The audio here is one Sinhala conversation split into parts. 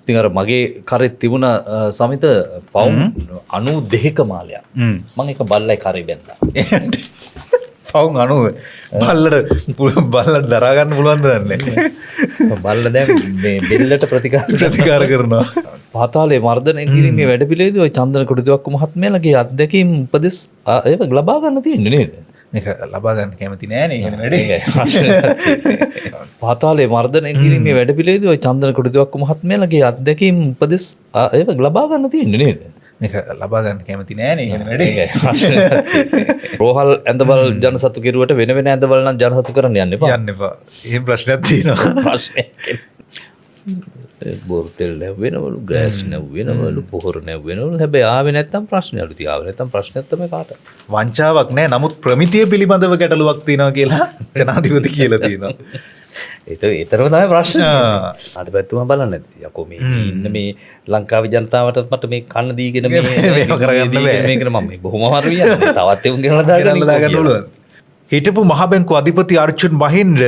ඉතින් අර මගේ කරේ තිබුණ සමිත පවුම් 92ක මාලයක්. මම ඒක බල්ලයි කරේ බැන්දා. පවුම් 90 බල්ලට දරා ගන්න පුළුවන්ද දන්නේ. බල්ල දැන් මේ බෙල්ලට ප්‍රතිකාර කරනවා. පාතාලේ මර්ධනය කිරීමේ වැඩපිළිවෙලදී ওই චන්දන කුඩුතුවක්කු මහත්මයාලගේ අත්දැකීම් උපදෙස් ඒක ලබා ගන්න තියෙන්නේ නේද? මේක ලබා ගන්න කැමති නෑනේ එහෙම වැඩේ. පාතාලේ මර්ධනය කිරීමේ වැඩපිළිවෙලදී ওই චන්දන කුඩුතුවක්කු මහත්මයාලගේ අත්දැකීම් උපදෙස් ඒක ලබා ගන්න තියෙන්නේ නේද? මේක ලබා ගන්න කැමති නෑනේ එහෙම වැඩේ. රෝහල් ඇඳවල් ජනසතු කෙරුවට වෙන වෙන ඇඳවල් නම් ජනසතු කරන්න යන්න එපා. යන්න එපා. එහෙම ප්‍රශ්නයක් තියෙනවා. ප්‍රශ්නයක්. බොර්තෙල් නැවෙනවලු, ගෑස් නැවෙනවලු, පොහොර නැවෙනවලු. හැබැයි ආවේ නැත්තම් ප්‍රශ්නයක්. ඉතින් ආවේ නැත්තම් ප්‍රශ්නයක් තමයි කාට. වංචාවක් නෑ. නමුත් ප්‍රමිතිය පිළිබඳව ගැටලුවක් තියෙනවා කියලා ජනාධිපති කියලා තියෙනවා. ඒතරම තමයි ප්‍රශ්න. අද පැත්තම බලන්න යකෝ මේ ඉන්න මේ ලංකාවේ ජනතාවටත් මට මේ කන්න දීගෙන මේක කරගන්න බෑ. මේක මම බොහොම අමාරුයි යන්නේ. තවත් එවුන් ගෙනලා දාගන්න පුළුවන්. හිටපු මහ බැංකුව අධිපති අර්ජුන් මහින්ද්‍ර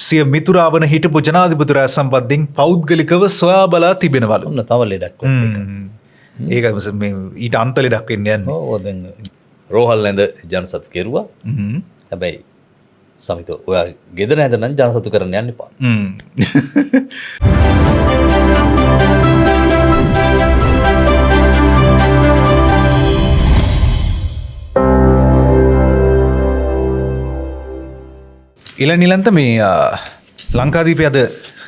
සිය මිතුරා වන හිටපු ජනාධිපතිවරයා සම්බන්ධයෙන් පෞද්ගලිකව සොයා බලා තිබෙනවලු. ඔන්න තව ලෙඩක් ඒක මේ ඊට අන්ත ලෙඩක් වෙන්න යන්නේ. ඔව් දැන් රෝහල් ඇඳ ජනසතු කෙරුවා. හැබැයි සමිත ඔයා ගෙදර ඇඳ නම් ජනසතු කරන්න යන්න එපා. ඉල නිලන්ත මේ ලංකාදීපේ අද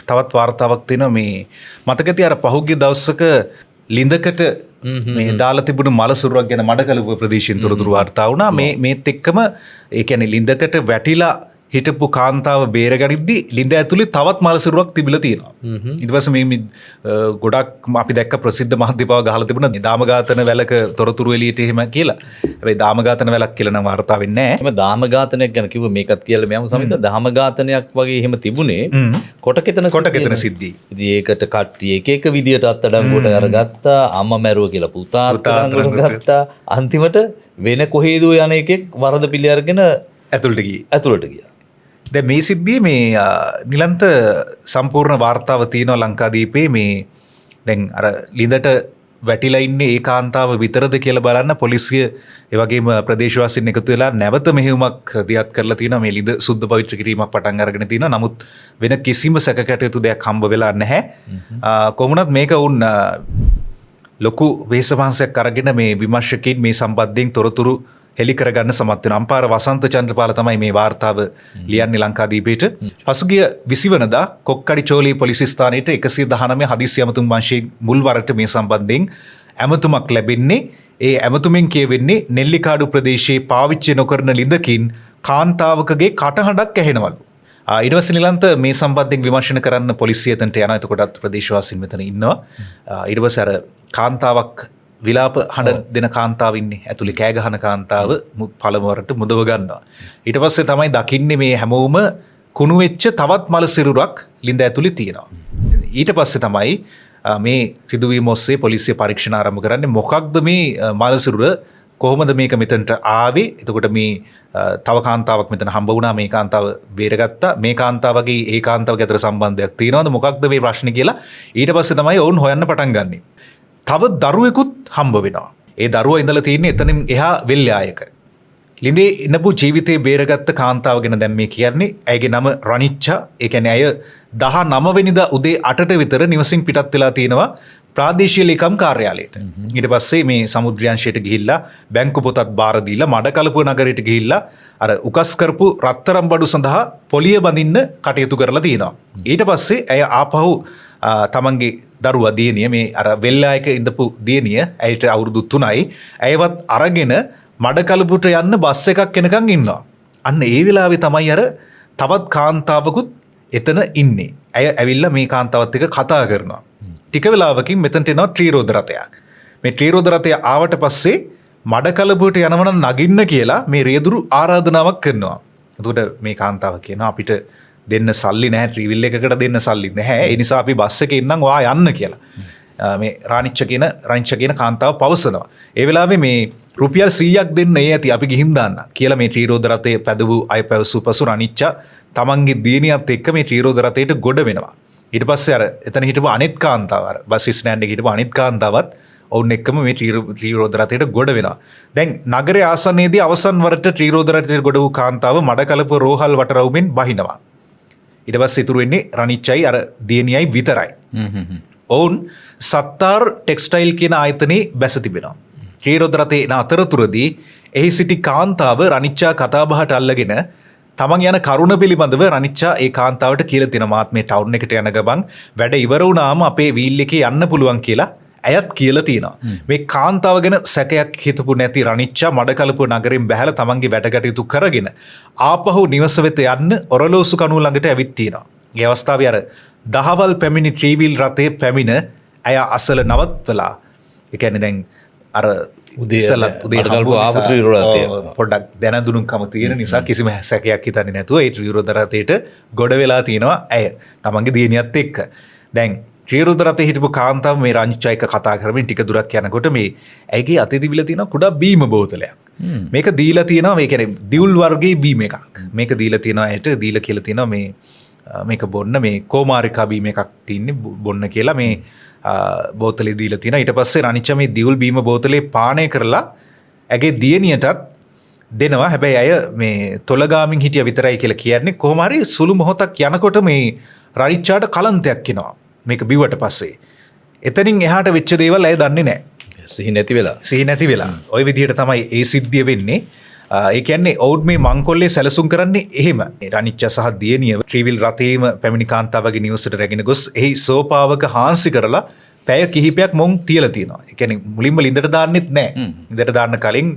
තවත් වාර්තාවක් තියෙනවා මේ මතක ඇති අර පහුගිය දවසක ලිඳකට මේ දාලා තිබුණු මලසුරුවක් ගැන මඩකලපුව ප්‍රදේශයෙන් තොරතුරු වාර්තා වුණා. මේත් එක්කම ඒ කියන්නේ ලිඳකට වැටිලා හිටපු කාන්තාව බේරගනිද්දී ලිඳ ඇතුලේ තවත් මලසුරුවක් තිබිලා තියෙනවා. ඊට පස්සේ මේ ගොඩක් අපි දැක්ක ප්‍රසිද්ධ මහද්දීපාව ගහලා තිබුණා දාමඝාතන වැලක තොරතුරු එළියට එහෙම කියලා. හැබැයි දාමඝාතන වැලක් කියලා නම් වාර්තා වෙන්නේ නැහැ. එහෙම දාමඝාතනයක් ගැන කිව්ව මේකත් කියලා මම සමිත දාමඝාතනයක් වගේ එහෙම තිබුණේ කොටකෙතන සිද්ධි. ඉතින් ඒකට කට්ටිය එක එක විදියට අත්අඩංගුවට අරගත්තා. අම්මා මැරුව කියලා පුතා අත්අඩංගුවට ගත්තා. අන්තිමට වෙන කොහේදෝ යන එකෙක් වරද පිළි අරගෙන ඇතුළට ගියා. දැන් මේ සිද්ධියේ මේ නිලන්ත සම්පූර්ණ වාර්තාව තියෙනවා ලංකාදීපේ මේ දැන් අර ලිඳට වැටිලා ඉන්නේ ඒ කාන්තාව විතරද කියලා බලන්න පොලිසිය ඒ වගේම ප්‍රදේශවාසීන් එකතු වෙලා නැවත මෙහෙයුමක් දියත් කරලා තියෙනවා මේ ලිඳ සුද්ධ පවිත්‍ර කිරීමක් පටන් අරගෙන තියෙනවා. නමුත් වෙන කිසිම සැකකටයුතු දෙයක් හම්බ වෙලා නැහැ. කොහොමුණත් මේක වුන් ලොකු වෙහෙසපහන්සයක් අරගෙන මේ විමර්ශකයින් මේ සම්බන්ධයෙන් තොරතුරු හෙළි කරගන්න සමත් වෙන අම්පාර වසන්ත චන්ද්‍රපාල තමයි මේ වාර්තාව ලියන්නේ ලංකාදීපේට. පසුගිය 20 වෙනිදා කොක්කඩි චෝලී පොලිස් ස්ථානයේ 119 හදිසි ඇමතුම් වංශයේ මුල් වරට මේ සම්බන්ධයෙන් ඇමතුමක් ලැබෙන්නේ. ඒ ඇමතුමෙන් කියවෙන්නේ නෙල්ලිකාඩු ප්‍රදේශයේ පාවිච්චි නොකරන ලිඳකින් කාන්තාවකගේ කටහඬක් ඇහෙනවලු. ඊට පස්සේ නිලන්ත මේ සම්බන්ධයෙන් විමර්ශන කරන්න පොලිසිය එතනට යනවා. එතකොටත් ප්‍රදේශවාසීන් මෙතන ඉන්නවා. ඊට පස්සේ අර කාන්තාවක් විලාප හඬ දෙන කාන්තාව ඉන්නේ ඇතුලේ කෑ ගහන කාන්තාව පළමුවරට මුදව ගන්නවා. ඊට පස්සේ තමයි දකින්නේ මේ හැමෝම කුණු වෙච්ච තවත් මල සිරුරක් ලිඳ ඇතුලේ තියෙනවා. ඊට පස්සේ තමයි මේ සිදුවීම ඔස්සේ පොලිසිය පරීක්ෂණ ආරම්භ කරන්නේ මොකක්ද මේ මල සිරුර කොහොමද මේක මෙතනට ආවේ. එතකොට මේ තව කාන්තාවක් මෙතන හම්බ වුණා. මේ කාන්තාව බේරගත්තා. මේ කාන්තාවගේ ඒ කාන්තාවගේ අතර සම්බන්ධයක් තියෙනවද මොකක්ද මේ ප්‍රශ්නේ කියලා ඊට පස්සේ තමයි ඔවුන් හොයන්න පටන් ගන්නේ. තව දරුවෙකුත් හම්බ වෙනවා. ඒ දරුවා ඉඳලා තියෙන්නේ එතනින් එහා වෙල්යායක. ලිඳේ ඉනපු ජීවිතේ බේරගත්ත කාන්තාව ගැන දැන් මේ කියන්නේ. ඇයගේ නම රනිච්චා. ඒ කියන්නේ ඇය 19 වෙනිදා උදේ 8ට විතර නිවසින් පිටත් වෙලා තියෙනවා ප්‍රාදේශීය ලේකම් කාර්යාලයට. ඊට පස්සේ මේ සමුද්‍රාංශයට ගිහිල්ලා බැංකු පොතත් බාර දීලා මඩකලපුව නගරයට ගිහිල්ලා අර උකස් කරපු රත්තරන් බඩු සඳහා පොලිය බඳින්න කටයුතු කරලා තියෙනවා. ඊට පස්සේ ඇය ආපහු තමන්ගේ දරුවා දියණිය මේ අර වෙල්ලායක ඉඳපු දියණිය ඇයට අවුරුදු 3යි ඇයවත් අරගෙන මඩකලපුවට යන්න බස් එකක් එනකන් ඉන්නවා. අන්න ඒ වෙලාවේ තමයි අර තවත් කාන්තාවකුත් එතන ඉන්නේ. ඇය ඇවිල්ලා මේ කාන්තාවත් එක්ක කතා කරනවා. ටික වෙලාවකින් මෙතනට එනවා ත්‍රිරෝද රථයක්. මේ ත්‍රිරෝද රථය ආවට පස්සේ මඩකලපුවට යනවනම් නගින්න කියලා මේ රියදුරු ආරාධනාවක් කරනවා. එතකොට මේ කාන්තාව කියනවා අපිට දෙන්න සල්ලි නැහැ, ට්‍රීවිල් එකකට දෙන්න සල්ලි නැහැ. ඒ නිසා අපි බස් එකේ ඉන්නම් ඔයා යන්න කියලා. මේ රානිච්ච කියන කාන්තාව පවසනවා. ඒ වෙලාවේ මේ රුපියල් 100ක් දෙන්න ඇති අපි ගිහින් දාන්න කියලා මේ ත්‍රිරෝද රථයේ පැදවූ අය පැවසු පසු රානිච්ච තමන්ගේ දියණියත් එක්ක මේ ත්‍රිරෝද රථයට ගොඩ වෙනවා. ඊට පස්සේ අර එතන හිටපු අනිත් කාන්තාව අර බස් ස්ටෑන්ඩ් එකේ හිටපු අනිත් කාන්තාවත් ඔවුන් එක්කම මේ ත්‍රිරෝද රථයට ගොඩ වෙනවා. දැන් නගරයේ ආසන්නයේදී අවසන් වරට ත්‍රිරෝද රථයට ගොඩ වූ කාන්තාව මඩකලපුව රෝහල් වටරවුමෙන් බහිනවා. ඊට පස්සේ ඉතුරු වෙන්නේ රනිච්චයි අර දියණියයි විතරයි. ඔවුන් සත්තාර් ටෙක්ස්ටයිල් කියන ආයතනයේ බැස තිබෙනවා. ත්‍රිරෝද රථයේ යන අතරතුරදී එහි සිටි කාන්තාව රනිච්චා කතාබහට අල්ලගෙන තමන් යන කරුණ පිළිබඳව රනිච්චා ඒ කාන්තාවට කියලා දෙන මාත් මේ ටවුන් එකට යන ගමන් වැඩ ඉවර වුණාම අපේ වීල් එකේ යන්න පුළුවන් කියලා ඇයත් කියලා තියෙනවා. මේ කාන්තාව ගැන සැකයක් හිතපු නැති රනිච්චා මඩකලපුව නගරෙන් බැහැලා තමන්ගේ වැඩ කටයුතු කරගෙන ආපහු නිවස වෙත යන්න ඔරලෝසු කණුව ළඟට ඇවිත් තියෙනවා. ඒ අවස්ථාවේ අර දහවල් පැමිණි ත්‍රිවිල් රථයේ පැමිණ ඇය අසල නවත්වලා ඒ කියන්නේ දැන් අර පොඩ්ඩක් දැනදුනුම්කම තියෙන නිසා කිසිම සැකයක් හිතන්නේ නැතුව ඒ ත්‍රිරෝද රථයට ගොඩ වෙලා තියෙනවා ඇය තමන්ගේ දියණියත් එක්ක. දැන් ත්‍රිරෝද රථයේ හිටපු කාන්තාව මේ රනිච්චා එක්ක කතා කරමින් ටික දුරක් යනකොට මේ ඇයිගේ අතේ තිබිලා තියෙන කුඩා බීම බෝතලයක්. මේක දීලා තියෙනවා මේ කියන්නේ දියුල් වර්ගයේ බීම එකක්. මේක දීලා තියෙනවා ඇයට දීලා කියලා තියෙනවා මේක බොන්න මේ කෝමාරිකා බීම එකක් තින්නේ බොන්න කියලා මේ බෝතලේ දීලා තියෙනවා. ඊට පස්සේ රනිච්චා මේ දියුල් බීම බෝතලේ පානය කරලා ඇගේ දියණියටත් දෙනවා. හැබැයි අය මේ තොලගාමින් හිටිය විතරයි කියලා කියන්නේ. කොහොම හරි සුළු මොහොතක් යනකොට මේ රනිච්චාට කලන්තයක් එනවා. මේක බිව්වට පස්සේ. එතනින් එහාට වෙච්ච දේවල් අය දන්නේ නැහැ. සිහි නැති වෙලා. ওই විදිහට තමයි ඒ සිද්ධිය වෙන්නේ. ඒ කියන්නේ ඔවුන් මේ මංකොල්ලේ සැලසුම් කරන්නේ එහෙම. රනිච්චා සහ දියණිය ත්‍රිවිල් රථයේම පැමිණි කාන්තාවගේ නිවසට රැගෙන ගොස් එහි සෝපාවක හාන්සි කරලා පැය කිහිපයක් මොන් තියලා තියෙනවා. ඒ කියන්නේ මුලින්ම ලිඳට දාන්නෙත් නැහැ. ලිඳට දාන්න කලින්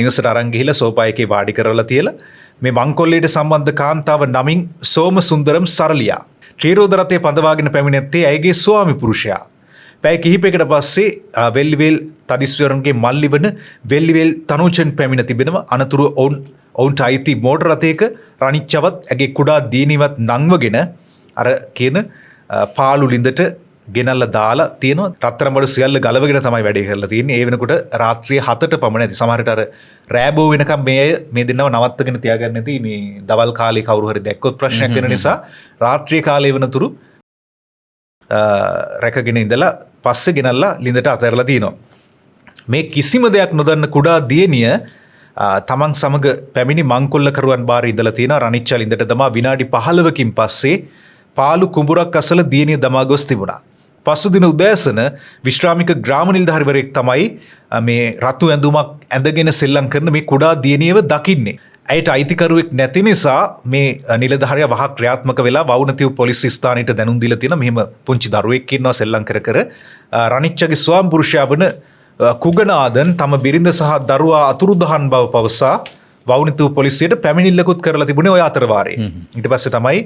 නිවසට අරන් ගිහිල්ලා සෝපායකේ වාඩි කරලා තියලා මේ මංකොල්ලේට සම්බන්ධ කාන්තාව නමින් සෝම සුන්දරම් සරලියා ත්‍රිරෝද රථයේ පඳවාගෙන පැමිණෙත්තේ ඇයගේ ස්වාමි පුරුෂයා. පැය කිහිපයකට පස්සේ වෙල්ලිවේල් තදිස්වරන්ගේ මල්ලි වන වෙල්ලිවේල් තනුචන් පැමිණ තිබෙනවා. අනතුරු ඔවුන්ට අයිති මෝටර රථයක රනිච්චවත් ඇගේ කුඩා දියණියවත් නංවගෙන අර කියන පාළු ලිඳට ගෙනල්ලා දාලා තියෙනවා. රත්තරන් බඩු සියල්ල ගලවගෙන තමයි වැඩේ කරලා තියෙන්නේ. ඒ වෙනකොට රාත්‍රියේ 7ට පමණ ඇති. සමහරට අර රෑබෝ වෙනකම් මේ දෙන්නව නවත්තගෙන තියාගන්න නැති මේ දවල් කාලේ කවුරු හරි දැක්කොත් ප්‍රශ්නයක් වෙන නිසා රාත්‍රියේ කාලේ වෙනතුරු රැකගෙන ඉඳලා පස්සේ ගෙනල්ලා ලිඳට අතහැරලා තියෙනවා. මේ කිසිම දෙයක් නොදන්න කුඩා දියණිය තමන් සමග පැමිණි මංකොල්ලකරුවන් බාර ඉඳලා තියෙනවා. රනිච්චා ලිඳට දමා විනාඩි 15කින් පස්සේ පාළු කුඹුරක් අසල දියණිය දමා ගොස් තිබුණා. පසු දින උදෑසන විශ්‍රාමික ග්‍රාම නිලධාරිවරයෙක් තමයි මේ රතු ඇඳුමක් ඇඳගෙන සෙල්ලම් කරන මේ කුඩා දියණියව දකින්නේ. ඇයට අයිතිකරුවෙක් නැති නිසා මේ නිලධාරියා වහා ක්‍රියාත්මක වෙලා වවුනතිව් පොලිස් ස්ථානයට දැනුම් දීලා තියෙනවා. මෙහෙම පුංචි දරුවෙක් ඉන්නවා සෙල්ලම් කර රනිච්චගේ ස්වාමි පුරුෂයා වන කුගනාදන් තම බිරිඳ සහ දරුවා අතුරුදහන් බව පවසා වවුනතිව් පොලිසියට පැමිණිල්ලකුත් කරලා තිබුණේ ඔය අතර වාරයේ. ඊට පස්සේ තමයි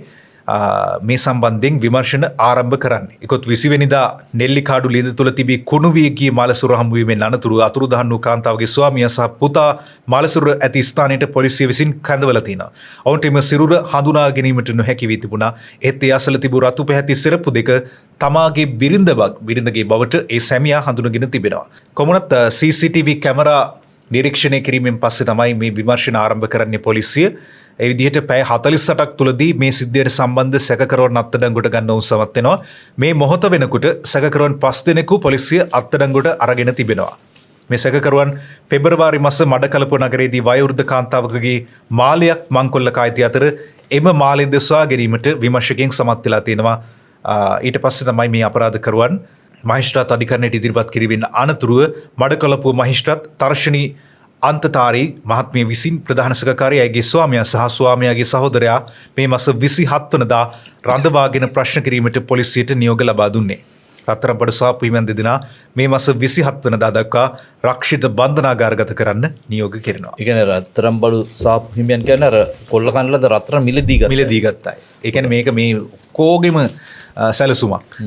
මේ සම්බන්ධයෙන් විමර්ශන ආරම්භ කරන්නේ. 21 වෙනිදා නෙල්ලිකාඩු ලිඳ තුල තිබී කුණු වී ගිය මාලසුර හමු වීමෙන් අනතුරු අතුරුදහන් වූ කාන්තාවගේ ස්වාමියා සහ පුතා මාලසුර ඇති ස්ථානයට පොලිසිය විසින් කැඳවලා තිනවා. ඔවුන්ට එම සිරුර හඳුනා ගැනීමට නොහැකි වී තිබුණා. ඒත් ඒ අසල තිබූ රතු පැහැති සිරප්පු දෙක තමාගේ බිරිඳගේ බවට ඒ සැමියා හඳුනගෙන තිබෙනවා. කොමුණත් CCTV කැමරා නිරීක්ෂණය කිරීමෙන් පස්සේ තමයි මේ විමර්ශන ආරම්භ කරන්නේ පොලිසිය. ඒ විදිහට පැය 48ක් තුලදී මේ සිද්ධියට සම්බන්ධ සැකකරුවන් අත්අඩංගුවට ගන්න උන් සමත් වෙනවා. මේ මොහොත වෙනකොට සැකකරුවන් 5 දෙනෙකු පොලිසිය අත්අඩංගුවට අරගෙන තිබෙනවා. මේ සැකකරුවන් පෙබරවාරි මාස මඩකලපුව නගරයේදී වයෝවෘද්ධ කාන්තාවකගේ මාලයක් මංකොල්ලක අයිති අතර එම මාලය දෙස්වා ගැනීමට විමර්ශකයන් සමත් වෙලා තියෙනවා. ඊට පස්සේ තමයි මේ අපරාධකරුවන් මහේස්ත්‍රාත් අධිකරණයට ඉදිරිපත් කිරීමෙන් අනතුරුව මඩකලපුව මහේස්ත්‍රාත් තර්ශනී අන්තතාරී මහත්මිය විසින් ප්‍රධාන සැකකාරයාගේ ස්වාමියා සහ ස්වාමියාගේ සහෝදරයා මේ මාස 27 වනදා රඳවාගෙන ප්‍රශ්න කිරීමට පොලිසියට නියෝග ලබා දුන්නේ. රත්තරන් බඩු සාප්පු හිමියන් දෙදෙනා මේ මාස 27 වනදා දක්වා රක්ෂිත බන්ධනාගාරගත කරන්න නියෝග කෙරෙනවා. ඒ කියන්නේ රත්තරන් බඩු සාප්පු හිමියන් කියන්නේ අර කොල්ල කන්නලද රත්තරන් මිලදී ගත්තා. ඒ කියන්නේ මේක මේ කෝගෙම සැලසුමක්.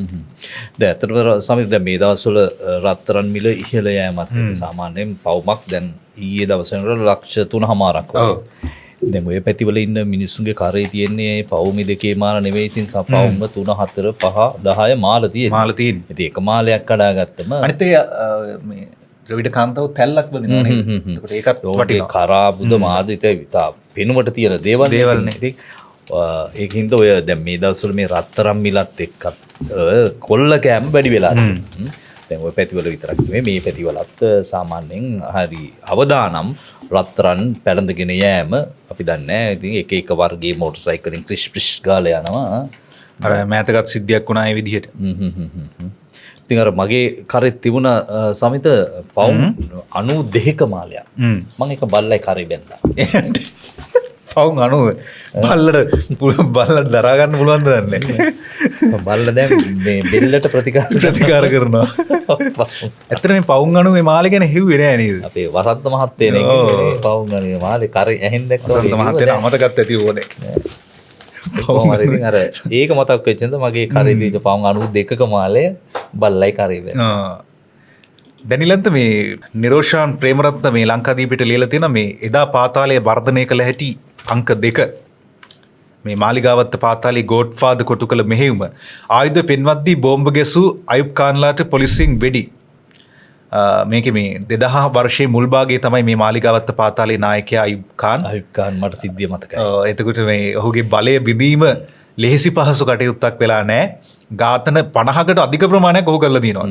දැන් අතරතර සමිත දැන් මේ දවස්වල රත්තරන් මිල ඉහළ යෑමත් සාමාන්‍යයෙන් පවුමක් දැන් ඊයේ දවසේ වල ලක්ෂ 3.5ක් වගේ. දැන් ඔය පැතිවල ඉන්න මිනිස්සුන්ගේ කරේ තියෙන්නේ පවුමි දෙකේ මාල නෙවෙයි. ඉතින් පවුම 3 4 5 10 මාල තියෙන්නේ. ඉතින් එක මාලයක් කඩාගත්තම අනිත් ඒ මේ ද්‍රවිඩ කාන්තාව තැල්ලක් බඳිනවා නේද? ඒකට ඒකත් වටිනා කරා බුද මාදිත විතා පෙනුමට තියෙන දේවල් නේ. ඉතින් ඒකින්ද ඔය දැන් මේ දවස්වල මේ රත්තරන් මිලත් එක්කත් කොල්ල කෑම වැඩි වෙලා තියෙනවා. දැන් ඔය පැතිවල විතරක් නෙමෙයි මේ පැතිවලත් සාමාන්‍යයෙන් හරි අවදානම් රත්තරන් පැලඳගෙන යෑම අපි දන්නේ නැහැ. ඉතින් එක එක වර්ගයේ මෝටර් සයිකලින් ක්‍රිෂ් ක්‍රිෂ් ගාලා යනවා. අර මෑතකත් සිද්ධියක් වුණා ඒ විදිහට. ඉතින් අර මගේ කරේ තිබුණ සමිත පවුම් 92ක මාලයක්. මම ඒක බල්ලයි කරේ බැන්දා. පවුම් 90 බල්ලට දරා ගන්න පුළුවන්ද දන්නේ. බල්ල දැන් මේ බෙල්ලට ප්‍රතිකාර කරනවා. ඇත්තට මේ පවුම් 90 මේ මාලේ ගැන හිව්වේ නෑ නේද? අපේ වසන්ත මහත්තයනේ පවුම් 90 මාලේ කරේ ඇහෙන් දැක්කා. වසන්ත මහත්තයා අමතකත් ඇති ඕනේ. අර ඒක මතක් වෙච්ච නිසා මගේ කරේ දීලා පවුම් 92ක මාලේ බල්ලයි කරේ බැන්දා. දැනිලන්ත මේ නිරෝෂාන් ප්‍රේමරත්න මේ ලංකාදීපිට ලියලා තියෙන මේ එදා පාතාලය වර්ධනය කළ හැටි අංක 2 මේ මාලිගාවත්ත පාතාලේ ගෝඩ්ෆාදර් කොටු කළ මෙහෙයුම ආයුධ පෙන්වද්දී බෝම්බ ගැසූ අයුබ් ඛාන්ලාට පොලිසියෙන් වෙඩි. මේකේ මේ 2000 වර්ෂයේ මුල් භාගයේ තමයි මේ මාලිගාවත්ත පාතාලේ නායකයා අයුබ් ඛාන් මට සිද්ධිය මතකයි. එතකොට මේ ඔහුගේ බලය බිඳීම ලෙහෙසි පහසු කටයුත්තක් වෙලා නැහැ. ඝාතන 50කට අධික ප්‍රමාණයක් ඔහු කරලා තියෙනවා.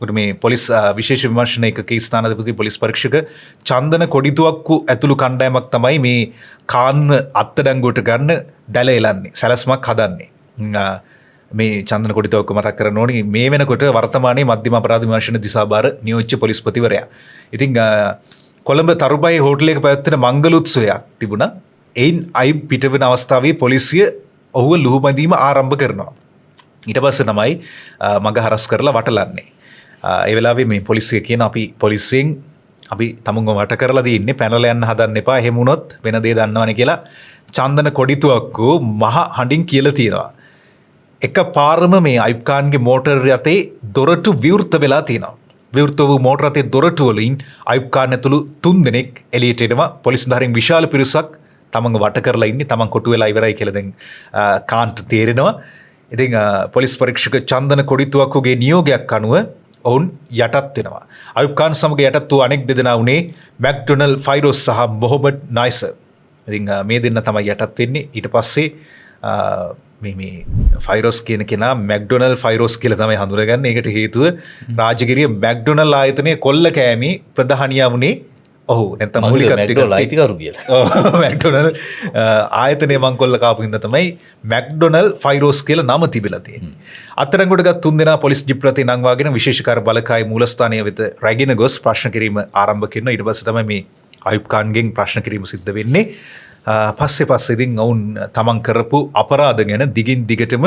ඒකට මේ පොලිස් විශේෂ විමර්ශන ඒකකයේ ස්ථානාධිපති පොලිස් පරීක්ෂක චන්දන කොඩිතුවක්කු ඇතුළු කණ්ඩායමක් තමයි මේ කාන්ව අත්අඩංගුවට ගන්න දැල එලන්නේ. සැලැස්මක් හදන්නේ. මේ චන්දන කොඩිතුවක්කු මතක් කරන්න ඕනේ මේ වෙනකොට වර්තමානයේ මධ්‍යම අපරාධ විමර්ශන දිසාභාර නියෝජ්‍ය පොලිස්පතිවරයා. ඉතින් කොළඹ තරුබයි හෝටලයක පැවැත්වෙන මංගල උත්සවයක් තිබුණා. එයින් අයුබ් පිටවෙන අවස්ථාවේ පොලිසිය ඔහුව ලුහුබැඳීම ආරම්භ කරනවා. ඊට පස්සේ තමයි මග හරස් කරලා වටලන්නේ. ඒ වෙලාවේ මේ පොලිසිය කියන අපි පොලිසියෙන් අපි තමුන්ව වට කරලා දින්නේ පැනලා යන්න හදන්න එපා. එහෙම වුණොත් වෙන දේ දන්නවනේ කියලා චන්දන කොඩිතුවක්කු මහ හඬින් කියලා තියෙනවා. එක පාරම මේ අයුබ් ඛාන්ගේ මෝටර් රථේ දොරටු විවෘත වෙලා තියෙනවා. විවෘත වූ මෝටර් රථේ දොරටු වලින් අයුබ් ඛාන් ඇතුළු 3 දෙනෙක් එළියට එනවා. පොලිස් ධාරීන් විශාල පිරිසක් තමන්ව වට කරලා ඉන්නේ. තමන් කොටු වෙලා ඉවරයි කියලා දැන් කාන්ට තේරෙනවා. ඉතින් පොලිස් පරීක්ෂක චන්දන කොඩිතුවක්කුගේ නියෝගයක් අනුව ඔවුන් යටත් වෙනවා. අයුබ් ඛාන් සමග යටත් වූ අනෙක් දෙදෙනා වුණේ මැක්ඩොනල්ඩ් ෆයිරෝස් සහ මොහොමඩ් නයිසර්. ඉතින් මේ දෙන්න තමයි යටත් වෙන්නේ. ඊට පස්සේ මේ ෆයිරෝස් කියන කෙනා මැක්ඩොනල්ඩ් ෆයිරෝස් කියලා තමයි හඳුනගන්නේ. ඒකට හේතුව රාජගිරිය මැක්ඩොනල්ඩ් ආයතනයේ කොල්ල කෑමේ ප්‍රධානියා වුණේ ඔහු නැත්නම් මූලිකත්වයට අයිතිකරු කියලා. මැක්ඩොනල්ඩ් ආයතනයේ මංකොල්ල කාපු හින්දා තමයි මැක්ඩොනල්ඩ් ෆයිරෝස් කියලා නම තිබිලා තියෙන්නේ. අත්අඩංගුවට ගත් 3 දෙනා පොලිස් ජිප් රථේ නංවාගෙන විශේෂකාර බලකාය මූලස්ථානය වෙත රැගෙන ගොස් ප්‍රශ්න කිරීම ආරම්භ කරනවා. ඊට පස්සේ තමයි මේ අයුබ් ඛාන්ගෙන් ප්‍රශ්න කිරීම සිද්ධ වෙන්නේ. පස්සේ ඉතින් ඔවුන් තමන් කරපු අපරාධ ගැන දිගින් දිගටම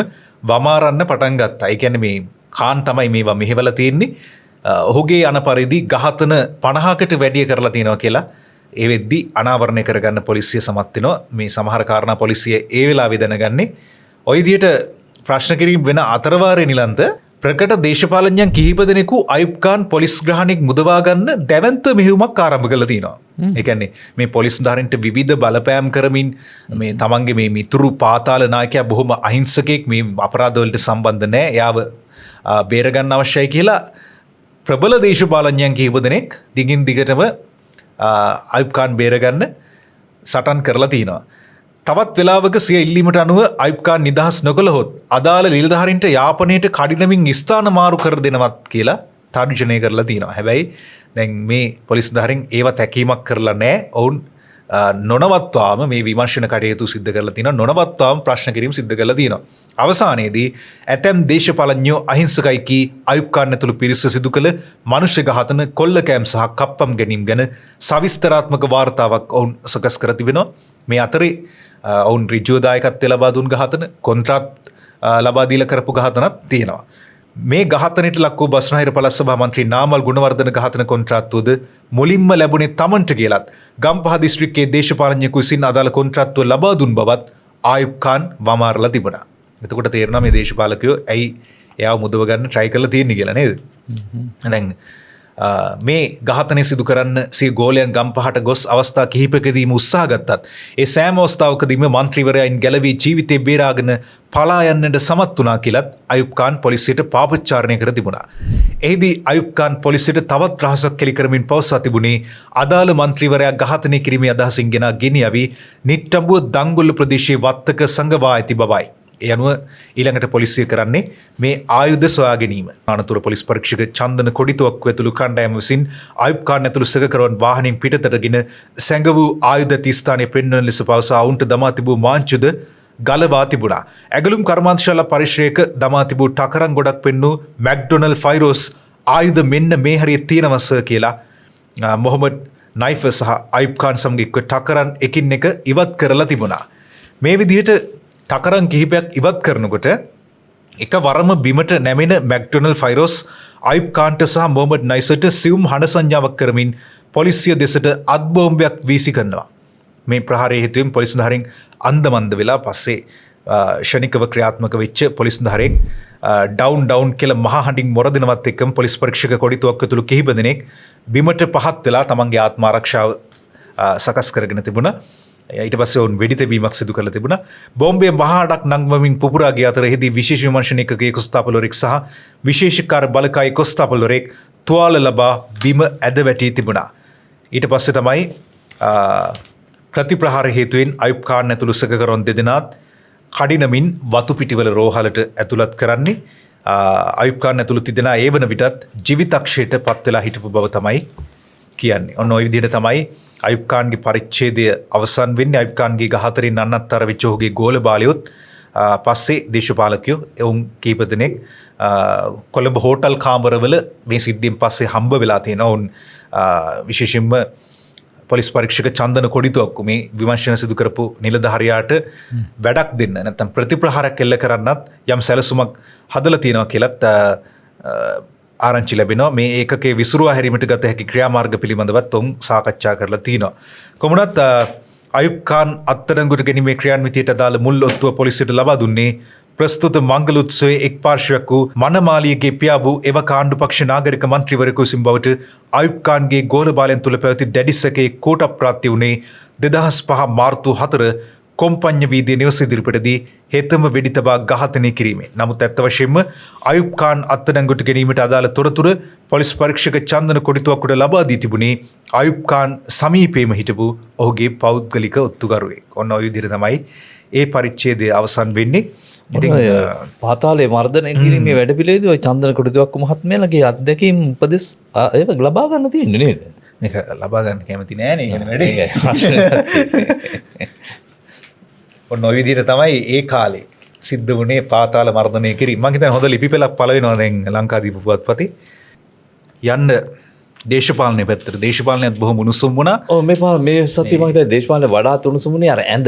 වමාරන්න පටන් ගත්තා. ඒ කියන්නේ මේ ඛාන් තමයි මේවා මෙහෙवला තියෙන්නේ. ඔහුගේ යන පරිදි ඝාතන 50කට වැඩි කරලා තියෙනවා කියලා ඒ වෙද්දි අනාවරණය කරගන්න පොලිසිය සමත් වෙනවා. මේ සමහර කාරණා පොලිසිය ඒ වෙලාවේ දැනගන්නේ. ওই විදිහට ප්‍රශ්න කිරීම වෙන අතරවාරේ නිලන්ත ප්‍රකට දේශපාලඥයන් කිහිප දෙනෙකු අයුබ් ඛාන් පොලිස් ග්‍රහණයක් මුදවා ගන්න දැවැන්ත මෙහෙයුමක් ආරම්භ කළා තියෙනවා. ඒ කියන්නේ මේ පොලිස් ධාරීන්ට විවිධ බලපෑම් කරමින් මේ තමන්ගේ මේ මිතුරු පාතාල නායකයා බොහොම අහිංසකෙක් මේ අපරාධ වලට සම්බන්ධ නැහැ. එයාව බේර ගන්න අවශ්‍යයි කියලා ප්‍රබල දේශපාලඥයන් කිහිප දෙනෙක් දිගින් දිගටම අයුබ් ඛාන් බේරගන්න සටන් කරලා තිනවා. තවත් වෙලාවක සිය ඉල්ලීමට අනුව අයුබ් ඛාන් නිදහස් නොකළහොත් අදාළ නිලධාරීන්ට යාපනයට කඩිනමින් ස්ථාන මාරු කර දෙනවත් කියලා තර්ජනය කරලා තිනවා. හැබැයි දැන් මේ පොලිස් ධාරීන් ඒව තැකීමක් කරලා නැහැ. ඔවුන් නොනවත්වාම මේ විමර්ශන කටයුතු සිද්ධ කරලා තිනවා. නොනවත්වාම ප්‍රශ්න කිරීම සිද්ධ කරලා තිනවා. අවසානයේදී ඇතැම් දේශපාලඥයෝ අහිංසකයි කී අයුබ් ඛාන් ඇතුළු පිරිස සිදු කළ මනුෂ්‍ය ඝාතන, කොල්ල කෑම් සහ කප්පම් ගැනීම ගැන සවිස්තරාත්මක වාර්තාවක් ඔවුන් සකස් කර තිබෙනවා. මේ අතරේ ඔවුන් ඍජුව දායකත්වය ලබා දුන් ඝාතන, කොන්ත්‍රාත් ලබා දීලා කරපු ඝාතනත් තියෙනවා. මේ ඝාතනයට ලක් වූ බස්නාහිර පළාත් සභා මන්ත්‍රී නාමල් ගුණවර්ධන ඝාතන කොන්ත්‍රාත්තුවද මුලින්ම ලැබුණේ තමන්ට කියලත් ගම්පහ දිස්ත්‍රික්කයේ දේශපාලඥයෙකු විසින් අදාළ කොන්ත්‍රාත්තුව ලබා දුන් බවත් අයුබ් ඛාන් වමාරලා තිබුණා. එතකොට තේරෙනවා මේ දේශපාලකයෝ ඇයි එයාව මුදව ගන්න try කරලා තියෙන්නේ කියලා නේද? දැන් මේ ඝාතනය සිදු කරන්න සිය ගෝලයන් ගම්පහට ගොස් අවස්ථා කිහිපකදීම උත්සාහ ගත්තත් ඒ සෑම අවස්ථාවකදීම මන්ත්‍රීවරයන් ගැලවී ජීවිතේ බේරාගෙන පලා යන්නට සමත් වුණා කියලත් අයුබ් ખાન පොලිසියට පාපොච්චාරණය කර තිබුණා. එහිදී අයුබ් ખાන් පොලිසියට තවත් රහසක් කෙලි කරමින් පවසා තිබුණේ අදාළ මන්ත්‍රීවරයා ඝාතනය කිරීමේ අදහසින් ගෙන ගෙනියවි නිට්ටඹුව දංගුල්ල ප්‍රදේශයේ වත්තක සංගවා ඇති බවයි. ඒ අනුව ඊළඟට පොලිසිය කරන්නේ මේ ආයුධ සොයා ගැනීම. අනතුර පොලිස් පරීක්ෂක චන්දන කොඩිතුවක්කුව ඇතුළු කණ්ඩායම විසින් අයුබ් ખાන් ඇතුළු සැකකරුවන් වාහනයෙන් පිටතටගෙන සැඟ වූ ආයුධ ඇති ස්ථානයේ පෙන්වන ලෙස පවසා ඔවුන්ට දමා තිබූ මාංචුද ගලවා තිබුණා. ඇගලුම් කර්මාන්තශාලා පරිශ්‍රයක දමා තිබූ ටකරන් ගොඩක් පෙන්නූ මැක්ඩොනල් ෆයිරෝස් ආයුධ මෙන්න මේ හරිය තියෙනවස කියලා මොහොමඩ් නයිෆ සහ අයුබ් ખાන් සමග එක්ව ටකරන් එකින් එක ඉවත් කරලා තිබුණා. මේ විදිහට ටකරන් කිහිපයක් ඉවත් කරනකොට එක වරම බිමට නැමෙන මැක්ඩොනල් ෆයිරෝස් අයුබ් ખાන්ට සහ මොහොමඩ් නයිසට සියුම් හඬ සංඥාවක් කරමින් පොලිසිය දෙසට අත් බෝම්බයක් වීසි කරනවා. මේ ප්‍රහාරය හේතුවෙන් පොලිස් නිලධාරීන් අන්දමන්ද වෙලා පස්සේ ෂණිකව ක්‍රියාත්මක වෙච්ච පොලිස් නිලධාරීන් ඩවුන් කියලා මහා හඬින් මොරදිනවත් එක්කම පොලිස් පරීක්ෂක කොඩිතුවක්ක ඇතුළු කිහිප දෙනෙක් බිමට පහත් වෙලා තමන්ගේ ආත්ම ආරක්ෂාව සකස් කරගෙන තිබුණා. ඊට පස්සේ ඔවුන් වෙඩි තැබීමක් සිදු කරලා තිබුණා. බෝම්බය මහාඩක් නංවමින් පුපුරා ගිය අතර එහිදී විශේෂ විමර්ශන ඒකකයේ කොස්තාපල්වරයෙක් සහ විශේෂකාර බලකායේ කොස්තාපල්වරයෙක් තුවාල ලබා බිම ඇද වැටී තිබුණා. ඊට පස්සේ තමයි ප්‍රතිප්‍රහාර හේතුවෙන් අයුබ් ખાන් ඇතුළු සැකකරුවන් දෙදෙනාත් කඩිනමින් වතු පිටිවල රෝහලට ඇතුළත් කරන්නේ. අයුබ් ખાන් ඇතුළු තිදෙනා ඒ වන විටත් ජීවිතක්ෂයට පත් වෙලා හිටපු බව තමයි කියන්නේ. ඔන්න ওই විදිහට තමයි අයුබ් ખાන්ගේ පරිච්ඡේදය අවසන් වෙන්නේ. අයුබ් ખાන්ගේ ඝාතනයෙන් අන්නත්තර වෙච්ච ඔහුගේ ගෝල බාලයොත් පස්සේ දේශපාලකයෝ එවුන් කීප දෙනෙක් කොළඹ හෝටල් කාමරවල මේ සිද්ධියෙන් පස්සේ හම්බ වෙලා තියෙනවා. ඔවුන් විශේෂයෙන්ම පොලිස් පරීක්ෂක චන්දන කොඩිතුවක්කු මේ විමර්ශන සිදු කරපු නිලධාරියාට වැඩක් දෙන්න නැත්නම් ප්‍රතිප්‍රහාරයක් එල්ල කරන්නත් යම් සැලසුමක් හදලා තියෙනවා කියලත් ආරංචි ලැබෙනවා. මේ ඒකකයේ විසුරුවා හැරීමට ගත හැකි ක්‍රියාමාර්ග පිළිබඳවත් ඔවුන් සාකච්ඡා කරලා තිනවා. කොමුණත් අයුබ් ખાන් අත්අඩංගුවට ගැනීමේ ක්‍රියාන්විතයට අදාළ මුල් ඔත්තුව පොලිසියට ලබා දුන්නේ ප්‍රස්තුත මංගල උත්සවයේ එක් පාර්ශ්වයක් වූ මනමාලියගේ පියාඹු එවක ආණ්ඩු පක්ෂ නාගරික මන්ත්‍රීවරයෙකු විසින් බවට අයුබ් ખાන්ගේ ගෝල බාලයන් තුළ පැවති දැඩි සැකයේ කෝට ප්‍රාප්ති වුණේ 2005 මාර්තු 4 කොම්පඤ්ඤ වීදියේ නිවස ඉදිරිපිටදී හේතම වෙඩි තබා ඝාතනය කිරීමේ. නමුත් ඇත්ත වශයෙන්ම අයුබ් ખાන් අත්අඩංගුවට ගැනීමට අදාළ තොරතුරු පොලිස් පරීක්ෂක චන්දන කොඩිතුවක්කුට ලබා දී තිබුණේ අයුබ් ખાන් සමීපයේම හිටපු ඔහුගේ පෞද්ගලික ඔත්තුකරුවෙක්. ඔන්න ඔය විදිහට තමයි ඒ පරිච්ඡේදය අවසන් වෙන්නේ. ඉතින් පාතාලේ මර්ධනය කිරීමේ වැඩපිළිවෙලදී ඔය චන්දන කොඩිතුවක්කු මහත්මයාලගේ අත්දැකීම් උපදෙස් ඒක ලබා ගන්න තියෙන්නේ නේද? මේක ලබා ගන්න කැමති නෑ නේ එහෙම වැඩේ. ඔන්න ඔය විදිහට තමයි ඒ කාලේ සිද්ධ වුණේ පාතාල මර්ධනය කිරීම. මම හිතන්නේ හොඳ ලිපි පෙළක් පළ වෙනවා දැන් ලංකාදීප පුවත්පතේ. යන්න දේශපාලනයේ පැත්තට. දේශපාලනයත් බොහොම උණුසුම් වුණා. ඔව් මේ සතිය මම හිතන්නේ දේශපාලනේ වඩාත් උණුසුම් වුණේ අර ඇඳ.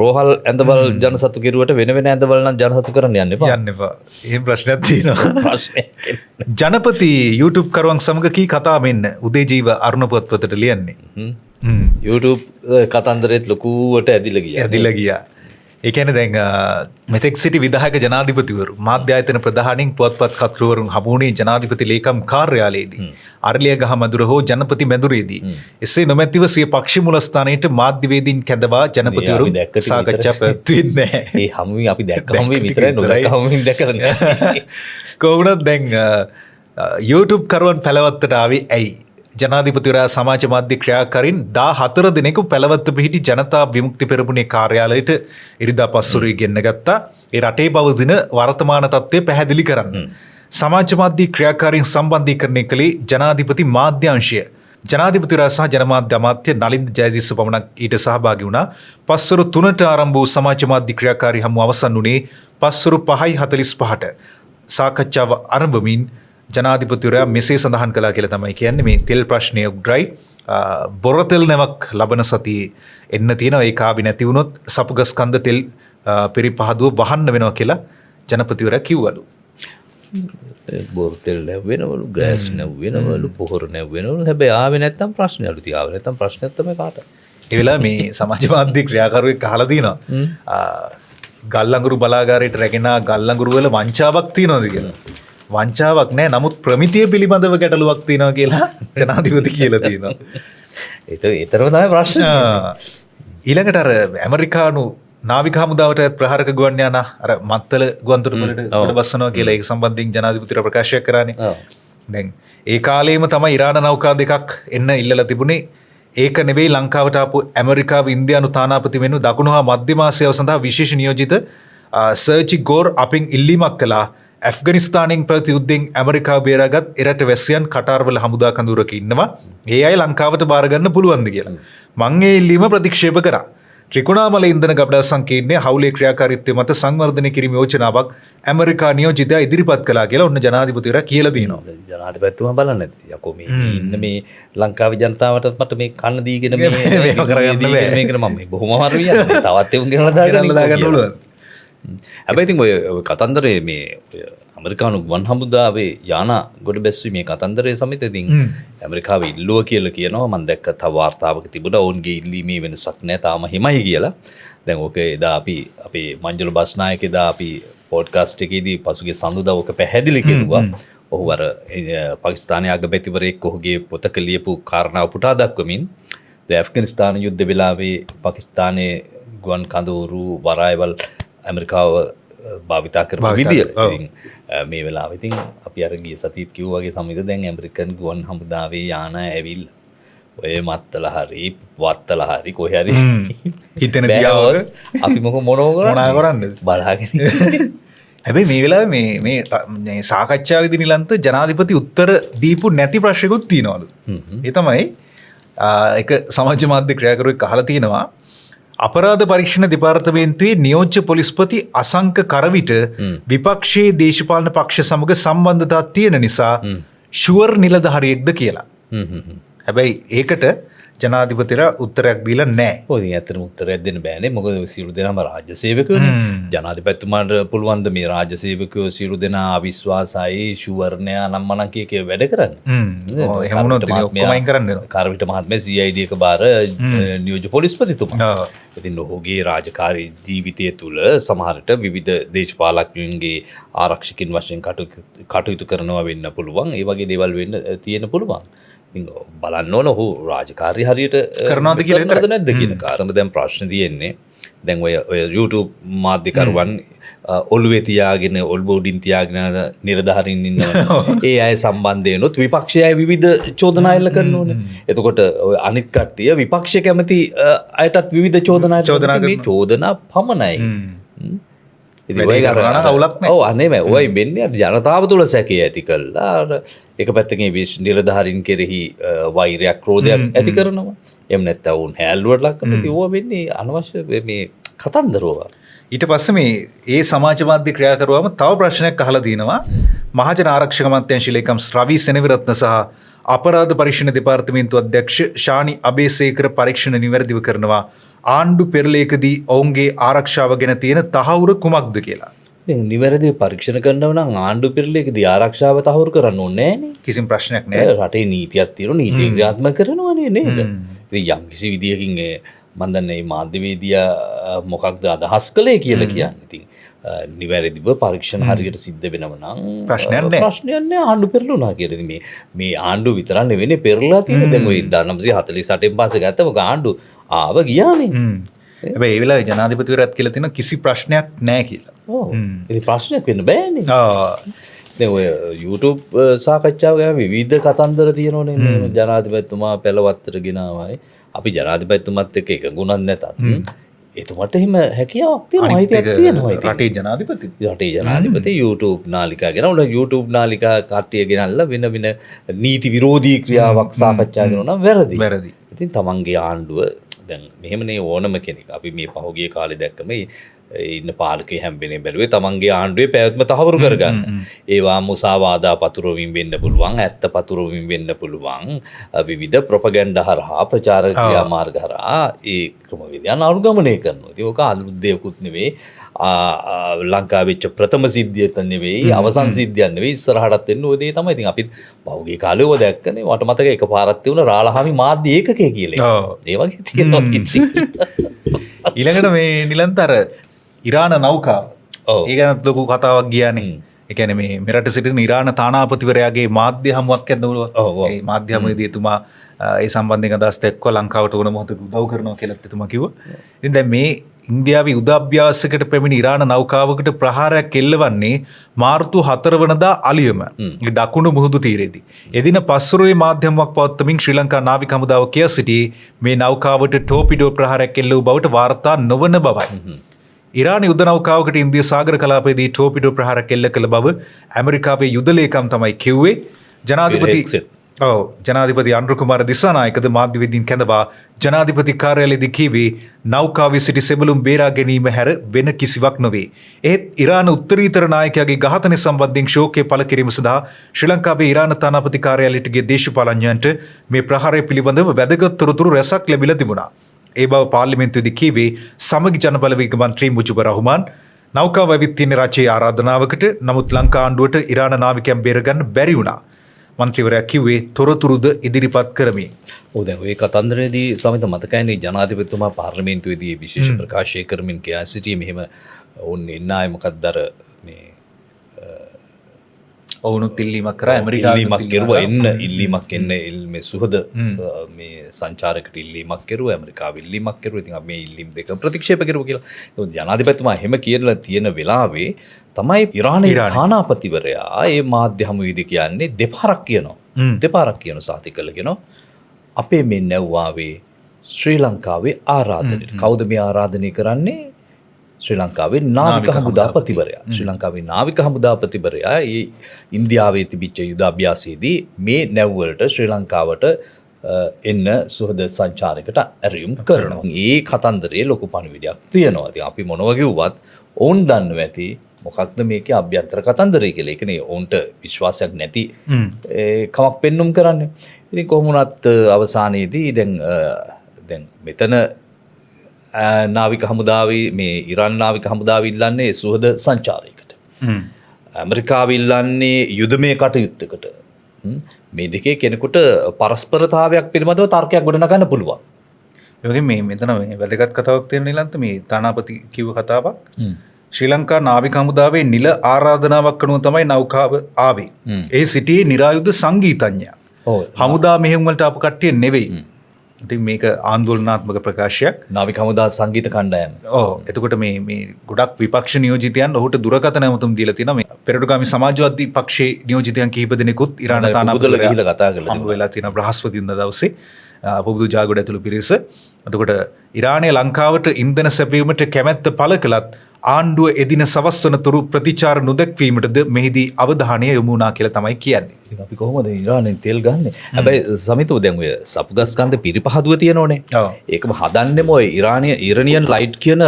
රෝහල් ඇඳවල් ජනසතු කෙරුවට වෙන ඇඳවල් නම් ජනසතු කරන්න යන්න එපා. එහෙම ප්‍රශ්නයක් තියෙනවා. ජනපති YouTube කරුවන් සමග කී කතා මෙන්න උදේජීව අරුණ පුවත්පතට ලියන්නේ. YouTube කතන්දරෙත් ලොකුවට ඇදිලා ගියා. ඒ කියන්නේ දැන් මෙතෙක් සිටි විධායක ජනාධිපතිවරු මාධ්‍ය ආයතන ප්‍රධානීන් පුවත්පත් කර්තෘවරුන් හමු වුණේ ජනාධිපති ලේකම් කාර්යාලයේදී අරලියගහ මැදුර හෝ ජනපති මැදුරේදී. එසේ නොමැතිව සිය පක්ෂ මුලස්ථානයට මාධ්‍යවේදීන් කැඳවා ජනපතිවරු සාකච්ඡා පැවැත්වෙන්නේ නැහැ. ඒ හමුවේ අපි දැක්ක හමුවේ විතරයි නොදැක්ක හමුවෙන් දැකලා නැහැ. කොහොමද දැන් YouTube කරුවන් පැලවත්තට ආවේ ඇයි? ජනාධිපතිවරයා සමාජ මාධ්‍ය ක්‍රියාකාරීන් 14 දිනක පැලවත්ත පිහිටි ජනතා විමුක්ති පෙරමුණේ කාර්යාලයට ඉරිදා පස්වරුවේ ගෙන්න ගත්තා. ඒ රටේ පවතින වර්තමාන තත්ත්වය පැහැදිලි කරන්න. සමාජ මාධ්‍ය ක්‍රියාකාරීන් සම්බන්ධීකරණය කළේ ජනාධිපති මාධ්‍යාංශය. ජනාධිපතිවරයා සහ ජනමාධ්‍ය අමාත්‍ය නලින්ද ජයදිස්ස පමණක් ඊට සහභාගී වුණා. පස්වරු 3ට ආරම්භ වූ සමාජ මාධ්‍ය ක්‍රියාකාරී හමුව අවසන් වුණේ පස්වරු 5:45ට. සාකච්ඡාව ආරම්භමින් ජනාධිපතිවරයා මෙසේ සඳහන් කළා කියලා තමයි කියන්නේ මේ තෙල් ප්‍රශ්නය උග්‍රයි. බොරතෙල් නැවක් ලබන සතියේ එන්න තියෙනවා. ඒ කාබි නැති වුණොත් සපුගස් කන්ද තෙල් පරිපහදුව වහන්න වෙනවා කියලා ජනපතිවරයා කිව්වලු. බොරතෙල් නැවෙනවලු, ගෑස් නැවෙනවලු, පොහොර නැවෙනවලු. හැබැයි ආවේ නැත්තම් ප්‍රශ්නයලු. ඉතින් ආවේ නැත්තම් ප්‍රශ්නයක් තමයි කාට. ඒ වෙලාවේ මේ සමාජ මාධ්‍ය ක්‍රියාකරුවෙක් අහලා තිනවා. ගල්ලඟුරු බලාගාරයට රැගෙන ගල්ලඟුරු වල වංචාවක් තියනවාද කියලා. වංචාවක් නෑ නමුත් ප්‍රමිතිය පිළිබඳව ගැටලුවක් තියෙනවා කියලා ජනාධිපති කියලා තියෙනවා. ඒතරම තමයි ප්‍රශ්න. ඊළඟට අර ඇමරිකානු නාවික හමුදාවට ප්‍රහාරක ගුවන් යාන අර මත්තල ගුවන්තොටුපළට ගොඩ බස්සනවා කියලා ඒක සම්බන්ධයෙන් ජනාධිපතිතුමා ප්‍රකාශයක් කරානේ. දැන් ඒ කාලේම තමයි ඉරාන නෞකා දෙකක් එන්න ඉල්ලලා තිබුණේ. ඒක නෙවෙයි ලංකාවට ආපු ඇමරිකාව ඉන්දියානු තානාපති වෙනු දකුණු හා මධ්‍යම ආසියාව සඳහා විශේෂ නියෝජිත සර්චි ගෝර් අපින් ඉල්ලීමක් කළා. ඇෆ්ගනිස්තානෙන් පැවති යුද්ධෙන් ඇමරිකාව බේරාගත් එරට වැසියන් කටාර්වල හමුදා කඳවුරක ඉන්නවා. ඒ අය ලංකාවට බාර ගන්න පුළුවන්ද කියලා. මං ඒ ඉල්ලීම ප්‍රතික්ෂේප කරා. ත්‍රිකුණාමල ඉන්ධන ගබඩා සංකීර්ණයේ හවුලේ ක්‍රියාකාරීත්වය මත සංවර්ධනය කිරීම යෝජනාවක් ඇමරිකා නියෝජිතයා ඉදිරිපත් කළා කියලා ඔන්න ජනාධිපතිවරයා කියලා දිනවා. ජනාධිපතිතුමා බලන්න යකෝ මේ ඉන්න මේ ලංකාවේ ජනතාවටත් මට මේ කන්න දීගෙන මේ කරගන්න බෑ මේකට මම බොහොම අමාරුයි යන්නේ. තවත් එවුන් ගෙනලා දාගන්න පුළුවන්. හැබැයි ඉතින් ඔය කතන්දරේ මේ ඇමරිකානු ගුවන් හමුදාවේ යාන ගොඩ බැස්සුවේ මේ කතන්දරේ සමිත ඉතින් ඇමරිකාව ඉල්ලුව කියලා කියනවා. මම දැක්ක තව වාර්තාවක තිබුණා ඔවුන්ගේ ඉල්ලීමේ වෙනසක් නැහැ තාම හිමයි කියලා. දැන් ඕක එදා අපි අපේ මංජුල බස්නායක එදා අපි පොඩ්කාස්ට් එකේදී පසුගිය සඳුදා ඕක පැහැදිලි කෙරුවා. ඔහු අර පාකිස්තානයේ අගමැතිවරයෙක් ඔහුගේ පොතක ලියපු කාරණාව පුටා දක්වමින් ඇෆ්ගනිස්තාන යුද්ධ වෙලාවේ පාකිස්තානයේ ගුවන් කඳවුරු වරායවල් ඇමරිකාව භාවිතා කරපු විදිය. ඉතින් මේ වෙලාවෙ ඉතින් අපි අර ගිය සතියේත් කිව්වා වගේ සමිත දැන් ඇමරිකන් ගුවන් හමුදාවේ යාන ඇවිල්ලා ඔය මත්තල හරි වත්තල හරි කොහේ හරි හිතෙන දියාවක අපි මොනවා කරන්නේ බලාගෙන. හැබැයි මේ වෙලාවේ මේ සාකච්ඡාවේදී නිලන්ත ජනාධිපති උත්තර දීපු නැති ප්‍රශ්නකුත් තියෙනවලු. ඒ තමයි එක සමාජ මාධ්‍ය ක්‍රියාකරුවෙක් අහලා තියෙනවා අපරාධ පරීක්ෂණ දෙපාර්තමේන්තුවේ නියෝජ්‍ය පොලිස්පති අසංක කරවිට විපක්ෂයේ දේශපාලන පක්ෂ සමග සම්බන්ධතා තියෙන නිසා ෂුවර් නිලධාරියෙක්ද කියලා. හැබැයි ඒකට ජනාධිපතිතුමා උත්තරයක් දීලා නැහැ. ඔය ඇත්තටම උත්තරයක් දෙන්න බෑනේ. මොකද සියලු දෙනාම රාජ්‍ය සේවකයෝනේ. ජනාධිපතිතුමාට පුළුවන් ද මේ රාජ්‍ය සේවකයෝ සියලු දෙනා අවිශ්වාසයි ෂුවර් නෑ නම් මනම් කිය වැඩ කරන්න. එහෙම වුණොත් ඉතින් ඔක්කොම අයින් කරන්න වෙනවා. කාර්විට මහත්මයා CID එක බාර නියෝජ්‍ය පොලිස්පතිතුමා. ඉතින් ඔහුගේ රාජකාරී ජීවිතය තුළ සමහරට විවිධ දේශපාලකයන්ගේ ආරක්ෂකින් වශයෙන් කටයුතු කරනවා වෙන්න පුළුවන්. ඒ වගේ දේවල් වෙන්න තියෙන පුළුවන්. බලන්න ඕන ඔහු රාජකාරී හරියට කරනවද කියලා හිතලා නැද්ද කියන කාරණා දැන් ප්‍රශ්න තියෙන්නේ. දැන් ඔය YouTube මාධ්‍යකරුවන් ඔළුවේ තියාගෙන ඔල්බෝඩින් තියාගෙන නිලධාරීන් ඉන්නවා. ඒ අය සම්බන්ධයෙන්ොත් විපක්ෂය විවිධ චෝදනා එල්ල කරන්න ඕනේ. එතකොට අනිත් කට්ටිය විපක්ෂ කැමති අයටත් විවිධ චෝදනා මේ චෝදනා පමණයි. අනේ ඔය වෙන්නේ ජනතාව තුළ සැකය ඇති කළා එක පැත්තකින් නිලධාරීන් කෙරෙහි වෛරයක් ක්‍රෝධයක් ඇති කරනවා. එහෙම නැත්නම් උන් හැල්ලුවට ලක් කරනවා. ඒවා වෙන්නේ අනවශ්‍ය මේ කතන්දරෝවා. ඊට පස්සේ මේ ඒ සමාජ මාධ්‍ය ක්‍රියාකරුවාම තව ප්‍රශ්නයක් අහලා දිනවා. මහජන ආරක්ෂක අමාත්‍යාංශ ලේකම් රවි සෙනවිරත්න සහ අපරාධ පරීක්ෂණ දෙපාර්තමේන්තු අධ්‍යක්ෂ ශානි අබේසේකර පරීක්ෂණ නිවැරදිව කරනවා. ආණ්ඩු පෙරලයකදී ඔවුන්ගේ ආරක්ෂාව ගැන තියෙන තහවුරු කුමක්ද කියලා. නිවැරදිව පරීක්ෂණ කරනවා නම් ආණ්ඩු පෙරලයකදී ආරක්ෂාව තහවුරු කරන්න ඕනේ නෑනේ. කිසිම ප්‍රශ්නයක් නෑ. රටේ නීතියක් තියෙනවා. නීතිය ක්‍රියාත්මක කරනවානේ නේද? ඉතින් යම් කිසි විදියකින් මම දන්නේ මේ මාධ්‍යවේදියා මොකක්ද අදහස් කළේ කියලා කියන්නේ. ඉතින් නිවැරදිව පරීක්ෂණ හරියට සිද්ධ වෙනව නම් ප්‍රශ්නයක් නෑ ආණ්ඩු පෙරළුණා කියලා. ඉතින් මේ ආණ්ඩු විතරක් නෙවෙයි පෙරළලා තියෙන්නේ. දැන් ඔය 1948 පස්සේ ගත්තම ආණ්ඩු ආව ගියානේ. හැබැයි ඒ වෙලාවේ ජනාධිපතිවරයාත් කියලා තියෙනවා කිසි ප්‍රශ්නයක් නැහැ කියලා. ඔව්. ඉතින් ප්‍රශ්නයක් වෙන්න බෑනේ. දැන් ඔය YouTube සාකච්ඡාව ගැන විවිධ කතන්දර තියෙනෝනේ. ජනාධිපතිතුමා පෙළවත්තට ගෙනාවයි. අපි ජනාධිපතිතුමත් එක්ක එකඟුණක් නැතත් එතුමට එහෙම හැකියාවක් තියෙනවා. අයිතියක් තියෙනවා. රටේ ජනාධිපති YouTube නාලිකා ගෙන උන YouTube නාලිකා කට්ටිය ගෙනල්ලා වෙන නීති විරෝධී ක්‍රියාවක් සාකච්ඡා කරනවා නම් වැරදි. ඉතින් තමන්ගේ ආණ්ඩුව දැන් මෙහෙමනේ ඕනම කෙනෙක් අපි මේ පහුගිය කාලේ දැක්කම ඉන්න පාලකේ හැම්බෙනේ බැලුවේ තමන්ගේ ආණ්ඩුවේ පැවැත්ම තහවුරු කරගන්න. ඒවා මුසාවාදා පතුරවමින් වෙන්න පුළුවන්, ඇත්ත පතුරවමින් වෙන්න පුළුවන්, විවිධ ප්‍රොපගැන්ඩා හරහා ප්‍රචාර ක්‍රියාමාර්ග හරහා ඒ ක්‍රමවේදයන් අනුගමනය කරනවා. ඉතින් ඕක අලුත් දෙයක්ුත් නෙවෙයි. ලංකාවේ වෙච්ච ප්‍රථම සිද්ධියක් නෙවෙයි, අවසන් සිද්ධියක් නෙවෙයි, ඉස්සරහටත් වෙන්න ඔය දේ තමයි. ඉතින් අපිත් පහුගිය කාලේ ඔය දැක්කනේ. මට මතක එකපාරක් තියුණා රාලහාමි මාධ්‍ය ඒකකය කියලා. ඒ වගේ තියෙනවා. ඊළඟට මේ නිලන්තර ඉරාන නෞකාව. ඒ ගැනත් ලොකු කතාවක් ගියානේ. ඒ කියන්නේ මේ මෙරට සිටින ඉරාන තානාපතිවරයාගේ මාධ්‍ය හමුවක් ඇද්දවලු. ඒ මාධ්‍ය හමුවේදී එතුමා ඒ සම්බන්ධයෙන් අදහස් දැක්වුවා ලංකාවට ඕන මොහොතක උදව් කරනවා කියලා එතුමා කිව්වා. ඉතින් දැන් මේ ඉන්දියාවේ යුද අභ්‍යාසයකට පැමිණි ඉරාන නෞකාවකට ප්‍රහාරයක් එල්ලවන්නේ මාර්තු 4 වෙනිදා අලියම දකුණු මුහුදු තීරයේදී. එදින පස්වරුවේ මාධ්‍යමක් පවත්වමින් ශ්‍රී ලංකා නාවික හමුදාව කියා සිටි මේ නෞකාවට ටෝපිඩෝ ප්‍රහාරයක් එල්ල වූ බවට වාර්තා නොවන බවයි. ඉරාන යුද නෞකාවකට ඉන්දිය සාගර කලාපයේදී ටෝපිඩෝ ප්‍රහාරයක් එල්ල කළ බව ඇමරිකාවේ යුද ලේකම් තමයි කිව්වේ. ජනාධිපති අනුර කුමාර දිසානායකද මාධ්‍යවේදීන් කැඳවා ජනාධිපති කාර්යාලයේදී කීවේ නෞකාවේ සිටි සෙබළුන් බේරා ගැනීම හැර වෙන කිසිවක් නොවේ. එහෙත් ඉරාන උත්තරීතර නායකයාගේ ඝාතනය සම්බන්ධයෙන් ශෝකය පළ කිරීම සඳහා ශ්‍රී ලංකාවේ ඉරාන තානාපති කාර්යාලයට ගිය දේශපාලඥයන්ට මේ ප්‍රහාරය පිළිබඳව වැදගත් තොරතුරු රැසක් ලැබිලා තිබුණා. ඒ බව පාර්ලිමේන්තුවේදී කීවේ සමගි ජනබලවේග මන්ත්‍රී මුජිබුර් රහ්මාන්. නෞකාව ඇවිත් තියෙන රජයේ ආරාධනාවකට නමුත් ලංකා ආණ්ඩුවට ඉරාන නාවිකයන් බේරගන්න බැරි වුණා. මන්ත්‍රීවරයා කිව්වේ තොරතුරුද ඉදිරිපත් කරමි. ඔව් දැන් ওই කතන්දරයේදී සමිත මතකයිනේ ජනාධිපතිතුමා පාර්ලිමේන්තුවේදී විශේෂ ප්‍රකාශය කරමින් කියා සිටී මෙහෙම ඔවුන් එන්නාය මොකක්ද අර මේ ඔවුනුත් ඉල්ලීමක් කරා ඉල්ලීමක් කෙරුවා ඉල්ලීමක් එන්න මේ සුහද මේ සංචාරකට ඉල්ලීමක් කෙරුවා ඇමරිකාව ඉල්ලීමක් කෙරුවා. ඉතින් අපි මේ ඉල්ලීම් දෙක ප්‍රතික්ෂේප කරුවා කියලා. ඒක ජනාධිපතිතුමා එහෙම කියලා තියෙන වෙලාවේ තමයි ඉරානයේ තානාපතිවරයා ඒ මාධ්‍ය හමුවේදී කියන්නේ දෙපාරක් කියනවා සාතික කළ කියනවා අපේ මේ නැව්වාවේ ශ්‍රී ලංකාවේ ආරාධනෙට. කවුද මේ ආරාධනය කරන්නේ? ශ්‍රී ලංකාවේ නාවික හමුදාපතිවරයා. ශ්‍රී ලංකාවේ නාවික හමුදාපතිවරයා ඒ ඉන්දියාවේ තිබිච්ච යුද අභ්‍යාසයේදී මේ නැව්වලට ශ්‍රී ලංකාවට එන්න සුහද සංචාරයකට ඇරයුම් කරනවා. ඒ කතන්දරයේ ලොකු පණිවිඩයක් තියෙනවා. ඉතින් අපි මොනවා කිව්වත් ඔවුන් දන්නවා ඇති මොකක්ද මේකේ අභ්‍යන්තර කතන්දරය කියලා. ඒ කියන්නේ ඔවුන්ට විශ්වාසයක් නැති කමක් පෙන්눔 කරන්නේ. ඉතින් කොහොම වුණත් අවසානයේදී දැන් මෙතන නාවික හමුදාවේ මේ ඉරාන් නාවික හමුදාව ඉල්ලන්නේ සුහද සංචාරයකට. ඇමරිකාව ඉල්ලන්නේ යුදමය කටයුත්තකට. මේ දෙකේ කෙනෙකුට පරස්පරතාවයක් පිළිබඳව තර්කයක් ගොඩනගන්න පුළුවන්. ඒ වගේ මේ මෙතන මේ වැදගත් කතාවක් තියෙන නිලන්ත මේ තානාපති කිව්ව කතාවක්. ශ්‍රී ලංකා නාවික හමුදාවේ නිල ආරාධනාවක් අනුව තමයි නෞකාව ආවේ. ඒ සිටියේ නිරායුධ සංගීතඥයා. හමුදා මෙහෙයුම් වලට ආපු කට්ටිය නෙවෙයි. ඉතින් මේක ආందోලනාත්මක ප්‍රකාශයක්. නාවික හමුදා සංගීත කණ්ඩායම. එතකොට මේ ගොඩක් විපක්ෂ නියෝජිතයන් ඔහුට දුරකථන ඇමතුම් දීලා තිනවා. මේ පෙරටුගාමී සමාජවාදී පක්ෂයේ නියෝජිතයන් කිහිප දෙනෙකුත් ඉරාන තානාපතිවරයා ගිහිල්ලා කතා කරලා හම්බ වෙලා තියෙනවා බ්‍රහස්පතින්දා දවසේ. පුබුදු ජාගොඩ ඇතුළු පිරිස. එතකොට ඉරානයේ ලංකාවට ඉන්ධන සැපයීමට කැමැත්ත පළ කළත් ආණ්ඩුව එදින සවස් වනතුරු ප්‍රතිචාර නොදැක්වීමටද මෙහිදී අවධානය යොමු වුණා කියලා තමයි කියන්නේ. ඉතින් අපි කොහොමද ඉරානයෙන් තෙල් ගන්නෙ? හැබැයි සමිතව දැන් ඔය සපුගස්කන්ධ පිරිපහදුව තියෙනෝනේ. ඒකම හදන්නෙම ඔය ඉරානියන් ලයිට් කියන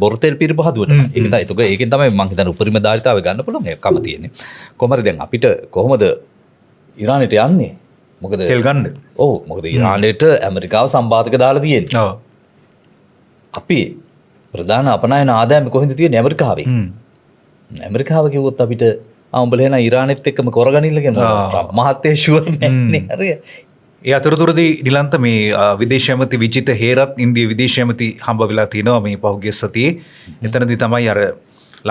බොරු තෙල් පිරිපහදුවට. ඒක තමයි ඒකෙන් තමයි මම හිතන්නේ උපරිම ධාරිතාවය ගන්න පුළුවන් එකම තියෙන්නේ. කොහමද දැන් අපිට කොහොමද ඉරානයට යන්නේ? මොකද තෙල් ගන්න. ඔව් මොකද ඉරානයට ඇමරිකාව සම්බාධක දාලා තියෙන්නේ. අපි ප්‍රධාන අපනයන ආදායම කොහෙන්ද තියෙන්නේ? ඇමරිකාවේ. ඇමරිකාව කිව්වොත් අපිට උඹලා එන ඉරානෙත් එක්කම කරගනින්න කියනවා. ට්‍රම්ප් මහත්තයා ෂුවර් නෑනේ. හරිය. ඒ අතරතුරදී නිලන්ත මේ විදේශ ඇමති විජිත හේරත් ඉන්දිය විදේශ ඇමති හම්බ වෙලා තිනවා මේ පහුගිය සතියේ. එතනදී තමයි අර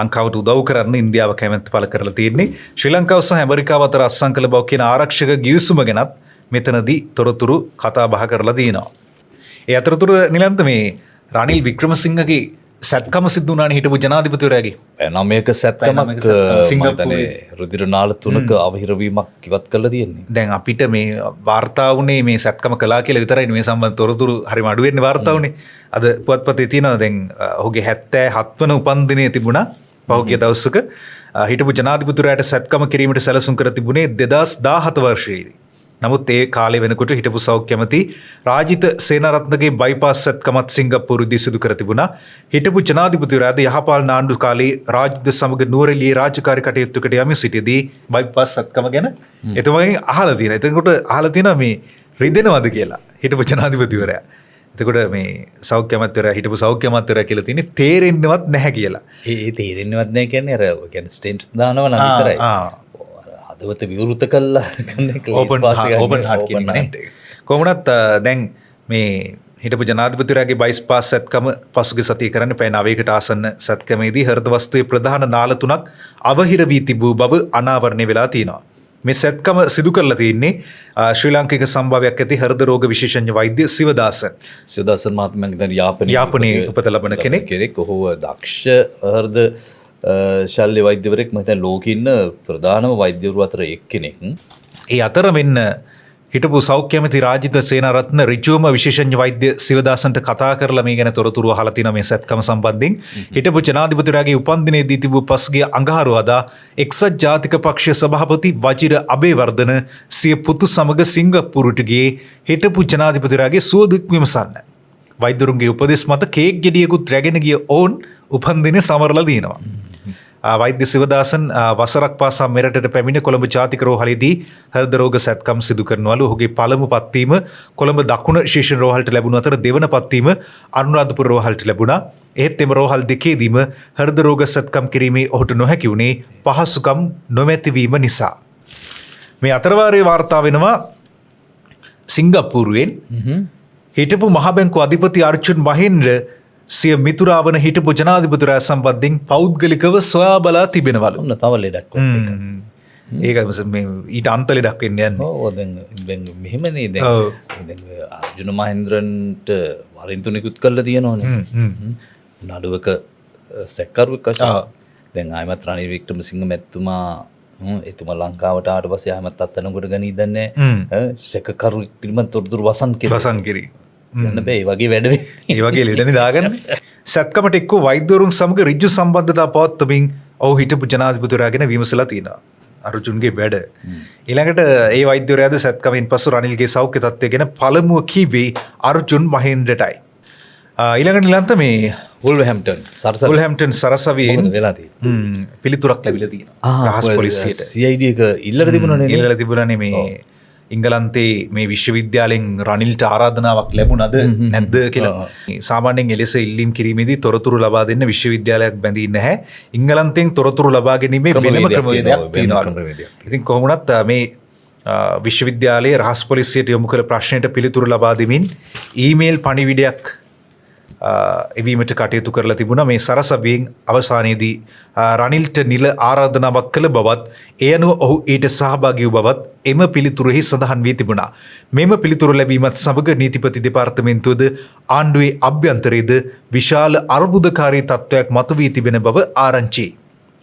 ලංකාවට උදව් කරන්න ඉන්දියාව කැමැත්ත පළ කරලා තියෙන්නේ. ශ්‍රී ලංකාව සහ ඇමරිකාව අතර අත්සන් කළ බව කියන ආරක්ෂක ගිවිසුම ගැනත් මෙතනදී තොරතුරු කතා බහ කරලා තියෙනවා. ඒ අතරතුර නිලන්ත මේ රනිල් වික්‍රමසිංහගේ සැත්කම සිද්ධ වුණානේ හිටපු ජනාධිපතිවරයාගේ. 9ක සැත්කමක් සිංගප්පූරේ රුධිර නාල 3ක අවහිරවීමක් ඉවත් කරලා තියෙන්නේ. දැන් අපිට මේ වාර්තා වුණේ මේ සැත්කම කළා කියලා විතරයි. මේ සම්බන්ධ තොරතුරු හරිම අඩු වෙන්නේ වාර්තා වුණේ. අද පුවත්පතේ තියෙනවා දැන් ඔහුගේ 77 වන උපන්දිනය තිබුණා පහුගිය දවසක. හිටපු ජනාධිපතිවරයාට සැත්කම කිරීමට සැලසුම් කර තිබුණේ 2017 වර්ෂයේදී. නමුත් ඒ කාලේ වෙනකොට හිටපු සෞඛ්‍ය ඇමති රාජිත සේනාරත්නගේ බයිපාස් සැත්කමත් සිංගප්පූරුදී සිදු කර තිබුණා. හිටපු ජනාධිපතිවරයාද යහපාලන ආණ්ඩු කාලේ රාජිත සමග නුවරඑළියේ රාජකාරී කටයුත්තකට යමින් සිටියේදී බයිපාස් සැත්කම ගැන එතුමාගෙන් අහලා තියෙනවා. එතකොට අහලා තියෙනවා මේ රිදෙනවද කියලා හිටපු ජනාධිපතිවරයා. එතකොට මේ සෞඛ්‍ය අමාත්‍යවරයා හිටපු සෞඛ්‍ය අමාත්‍යවරයා කියලා තියෙන්නේ තේරෙන්නවත් නැහැ කියලා. ඒ තේරෙන්නවත් නැහැ කියන්නේ අර කියන්නේ ස්ටෙන්ට් දානවා නම් විතරයි. හදවත විවෘත කළා ඕපන් හાર્ට් කියන්නේ. කොහොමවත් දැන් මේ හිටපු ජනාධිපතිවරයාගේ බයිස්පාස් සැත්කම පසුගිය සතියේ කරන්නේ පැය 9කට ආසන්න සැත්කමේදී හෘද වස්තුවේ ප්‍රධාන නාල 3ක් අවහිර වී තිබූ බව අනාවරණය වෙලා තියෙනවා. මේ සැත්කම සිදු කරලා තියෙන්නේ ශ්‍රී ලාංකික සම්භාවයක් ඇති හෘද රෝග විශේෂඥ වෛද්‍ය සිවදාසන්. සිවදාසන් මහත්මයා දැන් යාපනයේ උපත ලබන කෙනෙක්. ඔහු දක්ෂ හෘද ශල්‍ය වෛද්‍යවරයෙක්. මම හිතන්නේ ලෝකේ ඉන්න ප්‍රධානම වෛද්‍යවරු අතර එක්කෙනෙක්. ඒ අතර මෙන්න හිටපු සෞඛ්‍ය ඇමති රාජිත සේනාරත්න ඍජුවම විශේෂඥ වෛද්‍ය සිවදාසන්ට කතා කරලා මේ ගැන තොරතුරු අහලා තිනවා මේ සැත්කම සම්බන්ධයෙන්. හිටපු ජනාධිපතිවරයාගේ උපන්දිනයේදී තිබූ පසුගිය අඟහරුවාදා එක්සත් ජාතික පක්ෂ සභාපති වජිර අබේවර්ධන සිය පුතු සමග සිංගප්පූරුවට ගියේ හිටපු ජනාධිපතිවරයාගේ සුව දුක් විමසන්න. වෛද්‍යරුන්ගේ උපදෙස් මත කේක් ගෙඩියකුත් රැගෙන ගිය ඔවුන් උපන්දිනය සමරලා දිනවා. වෛද්‍ය සිවදාසන් වසරක් පාසා මෙරටට පැමිණ කොළඹ ජාතික රෝහලේදී හෘද රෝග සැත්කම් සිදු කරනවලු. ඔහුගේ පළමු පත්වීම කොළඹ දකුණ ශිෂ්‍ය රෝහලට ලැබුණු අතර දෙවන පත්වීම අනුරාධපුර රෝහලට ලැබුණා. එහෙත් එම රෝහල් දෙකේදීම හෘද රෝග සැත්කම් කිරීමේ ඔහුට නොහැකි වුණේ පහසුකම් නොමැතිවීම නිසා. මේ අතරවාරයේ වාර්තා වෙනවා සිංගප්පූරුවෙන් හිටපු මහ බැංකුව අධිපති අර්ජුන් මහින්ද්‍ර සිය මිතුරාවන හිටපු ජනාධිපතිවරයා සම්බන්ධයෙන් පෞද්ගලිකව සොයා බලා තිබෙනවලු. ඔන්න තව ලෙඩක් ඒක ඊට අන්ත ලෙඩක් වෙන්න යන්නේ. ඔව් දැන් මෙහෙමනේ දැන් අර්ජුන මහින්ද්‍රන්ට වරින්තු නිකුත් කරලා තියෙනවනේ. නඩුවක සැකකරුවෙක් වශයෙන්. දැන් ආයමත් රනිල් වික්‍රමසිංහ මැතිතුමා එතුමා ලංකාවට ආවට පස්සේ ආයමත් අත්අඩංගුවට ගනීද නැහැ. සැකකරුවෙක් පිළිබඳ තොරතුරු වසන් කිරි. යන්න බෑ ඒ වගේ වැඩ ඒ වගේ ලෙඩනේ දාගන්න. සැත්කමට එක්ක වෛද්‍යවරුන් සමග ඍජු සම්බන්ධතා පවත්වමින් ඔහු හිටපු ජනාධිපතිවරයා ගැන විමසලා තිනවා. අර්ජුන්ගේ වැඩ. ඊළඟට ඒ වෛද්‍යවරයාද සැත්කමින් පසු රනිල්ගේ සෞඛ්‍ය තත්ත්වය ගැන පළමුව කිව්වේ අර්ජුන් මහේන්ද්‍රටයි. ඊළඟට නිලන්ත මේ වුල්හැම්ප්ටන් සරසවියෙන් වෙලා තියෙනවා. පිළිතුරක් ලැබිලා තියෙනවා. රහස් පොලිසියට. CID එක ඉල්ලලා තිබුණානේ. ඉල්ලලා තිබුණානේ මේ ඉංගලන්තේ මේ විශ්වවිද්‍යාලයෙන් රනිල්ට ආරාධනාවක් ලැබුණද නැද්ද කියලා. සාමාන්‍යයෙන් එලෙස ඉල්ලීම් කිරීමේදී තොරතුරු ලබා දෙන්න විශ්වවිද්‍යාලයක් බැඳී නැහැ. ඉංගලන්තයෙන් තොරතුරු ලබා ගැනීමේ වෙනම ක්‍රමවේදයක් තියෙනවා. ඉතින් කොහොමුණත් මේ විශ්වවිද්‍යාලයේ රහස් පොලිසියට යොමු කළ ප්‍රශ්නයට පිළිතුරු ලබා දෙමින් ඊමේල් පණිවිඩයක් එවීමට කටයුතු කරලා තිබුණා. මේ සරසවියෙන් අවසානයේදී රනිල්ට නිල ආරාධනාවක් කළ බවත් ඒ අනුව ඔහු ඊට සහභාගී වූ බවත් එම පිළිතුරෙහි සඳහන් වී තිබුණා. මෙම පිළිතුරු ලැබීමත් සමග නීතිපති දෙපාර්තමේන්තුවද ආණ්ඩුවේ අභ්‍යන්තරයේද විශාල අර්බුදකාරී තත්ත්වයක් මතුවී තිබෙන බව ආරංචි.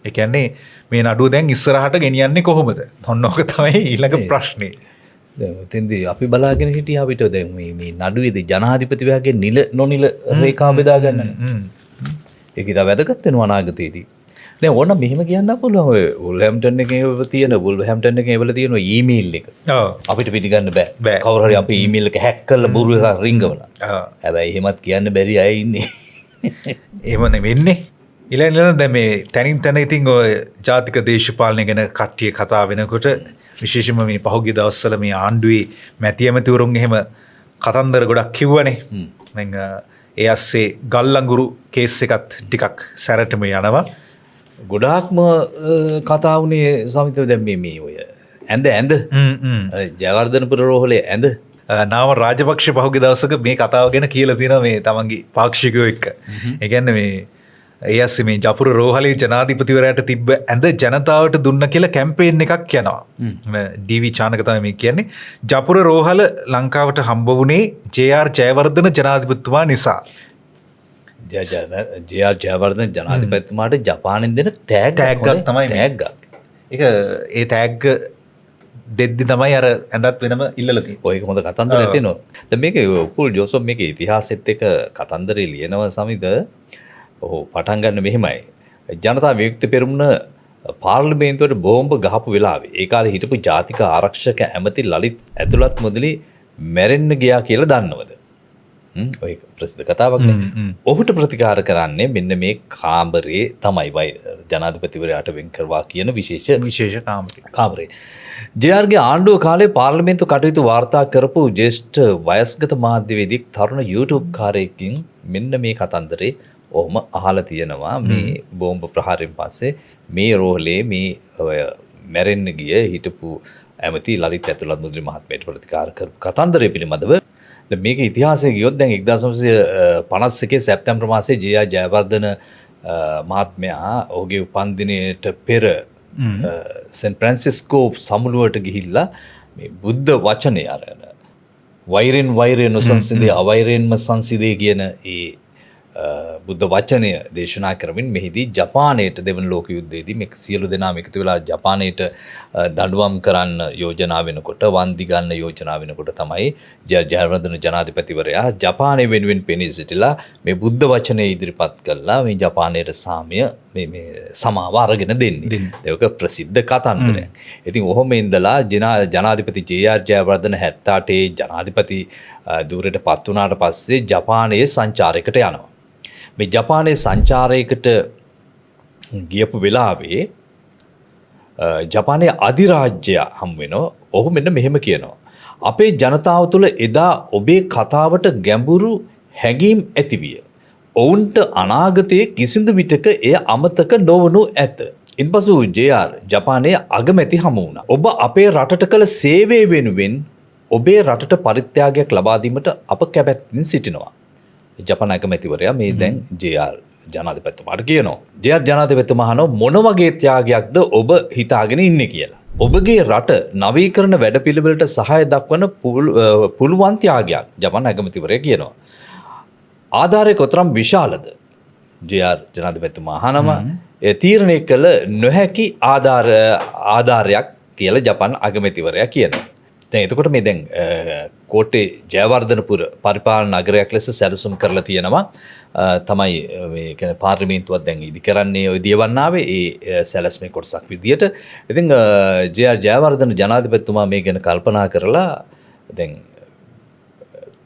ඒ කියන්නේ මේ නඩුව දැන් ඉස්සරහට ගෙනියන්නේ කොහොමද? ඔන්න ඕක තමයි ඊළඟ ප්‍රශ්නේ. තෙන්දී අපි බලාගෙන හිටිය අපිට දැන් මේ නඩුවේදී ජනාධිපතිවරයාගේ නිල නොනිල රේඛා බෙදා ගන්නනේ. ඒක ඉතා වැදගත් වෙනවා අනාගතයේදී. දැන් ඕන මෙහෙම කියන්න පුළුවන් ඔය වුල්හැම්ප්ටන් එකේ ඉවල තියෙන ඊමේල් එක. අපිට පිළිගන්න බෑ. කවුරු හරි අපේ ඊමේල් එක හැක් කරලා බොරු එකක් රිංගවලා. හැබැයි එහෙමත් කියන්න බැරි අය ඉන්නේ. එහෙම නෙවෙන්නේ. ඊළඟට දැන් මේ තනින් තන ඉතින් ඔය ජාතික දේශපාලනය ගැන කට්ටිය කතා වෙනකොට විශේෂයෙන්ම මේ පහුගිය දවස්වල මේ ආණ්ඩුවේ මැති ඇමතිවරුන් එහෙම කතන්දර ගොඩක් කිව්වනේ. දැන් ඒ අස්සේ ගල්ලංගුරු කේස් එකත් ටිකක් සැරටම යනවා. ගොඩාක්ම කතා වුණේ සමිතව දැන් මේ ඔය ඇඳ ජයවර්ධනපුර රෝහලේ ඇඳ නාම රාජපක්ෂ පහුගිය දවසක මේ කතාව ගැන කියලා තියෙනවා මේ තමන්ගේ පාක්ෂිකයෝ එක්ක. ඒ කියන්නේ මේ ඒ අස්සේ මේ ජපුර රෝහලේ ජනාධිපතිවරයාට තිබ්බ ඇඳ ජනතාවට දුන්න කියලා කැම්පේන් එකක් යනවා. ඩීවී චානක තමයි මේ කියන්නේ. ජපුර රෝහල ලංකාවට හම්බ වුණේ ජේ.ආර්. ජයවර්ධන ජනාධිපතිතුමා නිසා. ජේ.ආර්. ජයවර්ධන ජනාධිපතිතුමාට ජපානෙන් දෙන තෑග්ගක් තමයි තෑග්ගක්. ඒක ඒ තෑග්ග දෙද්දි තමයි අර ඇඳත් වෙනම ඉල්ලලා තියෙන්නේ. ඔයක හොඳ කතන්දරයක් තියෙනවා. දැන් මේකේ පුල් ජෝසප් මේකේ ඉතිහාසෙත් එක්ක කතන්දරේ ලියනවා සමිත. ඔහු පටන් ගන්න මෙහෙමයි. ජනතා විමුක්ති පෙරමුණ පාර්ලිමේන්තුවට බෝම්බ ගහපු වෙලාවේ ඒ කාලේ හිටපු ජාතික ආරක්ෂක ඇමති ලලිත් ඇතුළත් මුදලි මැරෙන්න ගියා කියලා දන්නවද? ඔය ප්‍රසිද්ධ කතාවක් නේ. ඔහුට ප්‍රතිකාර කරන්නේ මෙන්න මේ කාමරේ තමයි ජනාධිපතිවරයාට වෙන් කරවා කියන විශේෂ කාමරේ. ජේ.ආර්ගේ ආණ්ඩුව කාලේ පාර්ලිමේන්තු කටයුතු වාර්තා කරපු ජ්‍යෙෂ්ඨ වයස්ගත මාධ්‍යවේදියෙක් තරුණ YouTube කාරයකින් මෙන්න මේ කතන්දරේ ඔහොම අහලා තියෙනවා. මේ බෝම්බ ප්‍රහාරයෙන් පස්සේ මේ රෝහලේ මේ මැරෙන්න ගිය හිටපු ඇමති ලලිත් ඇතුළත් මුදලි මහත්මයාට ප්‍රතිකාර කරපු කතන්දරය පිළිබඳව මේක ඉතිහාසය ගියොත් දැන් 1951 සැප්තැම්බර් මාසයේ ජේ.ආර්. ජයවර්ධන මහත්මයා ඔහුගේ උපන්දිනයට පෙර සෙන් ෆ්‍රැන්සිස්කෝ සමුළුවට ගිහිල්ලා මේ බුද්ධ වචනේ අරගෙන වෛරෙන් වෛරය නොසන්සිදේ අවෛරයෙන්ම සංසිදේ කියන ඒ බුද්ධ වචනය දේශනා කරමින් මෙහිදී ජපානයට දෙවන ලෝක යුද්ධයේදී මේ සියලු දෙනාම එකතු වෙලා ජපානයට දඬුවම් කරන්න යෝජනා වෙනකොට වන්දි ගන්න යෝජනා වෙනකොට තමයි ජයවර්ධන ජනාධිපතිවරයා ජපානය වෙනුවෙන් පෙනී සිටිලා මේ බුද්ධ වචනය ඉදිරිපත් කළා මේ ජපානයට සාමය මේ සමාව අරගෙන දෙන්නේ. ඒක ප්‍රසිද්ධ කතන්දරයක්. ඉතින් ඔහොම ඉඳලා ජනාධිපති ජේ.ආර්. ජයවර්ධන 78 ජනාධිපති ධූරයට පත් වුණාට පස්සේ ජපානයේ සංචාරයකට යනවා. මේ ජපානයේ සංචාරයකට ගියපු වෙලාවේ ජපානයේ අධිරාජ්‍ය හම් වෙනවා. ඔහු මෙන්න මෙහෙම කියනවා. අපේ ජනතාව තුළ එදා ඔබේ කතාවට ගැඹුරු හැඟීම් ඇතිවිය. ඔවුන්ට අනාගතයේ කිසිදු විටක එය අමතක නොවනු ඇත. ඉන්පසු ජේ.ආර්. ජපානයේ අගමැති හමු වුණා. ඔබ අපේ රටට කළ සේවය වෙනුවෙන් ඔබේ රටට පරිත්‍යාගයක් ලබා දීමට අප කැමැත්තෙන් සිටිනවා. ජපාන අගමැතිවරයා මේ දැන් ජේ.ආර්. ජනාධිපතිතුමාට කියනවා. ජේ.ආර්. ජනාධිපතිතුමා අහනවා මොන වගේ ත්‍යාගයක්ද ඔබ හිතාගෙන ඉන්නේ කියලා. ඔබගේ රට නවීකරණ වැඩපිළිවෙලට සහාය දක්වන පුළුවන් ත්‍යාගයක් ජපාන අගමැතිවරයා කියනවා. ආධාරය කොතරම් විශාලද? ජේ.ආර්. ජනාධිපතිතුමා අහනවා. ඒ තීරණය කළ නොහැකි ආධාරයක් කියලා ජපාන අගමැතිවරයා කියනවා. දැන් එතකොට මේ දැන් කෝට්ටේ ජයවර්ධනපුර පරිපාලන නගරයක් ලෙස සැලසුම් කරලා තියෙනවා. තමයි මේ කියන්නේ පාර්ලිමේන්තුවක් දැන් ඉදි කරන්නේ ඔය දියවන්නාවේ ඒ සැලැස්මේ කොටසක් විදියට. ඉතින් ජේ.ආර්. ජයවර්ධන ජනාධිපතිතුමා මේ ගැන කල්පනා කරලා දැන්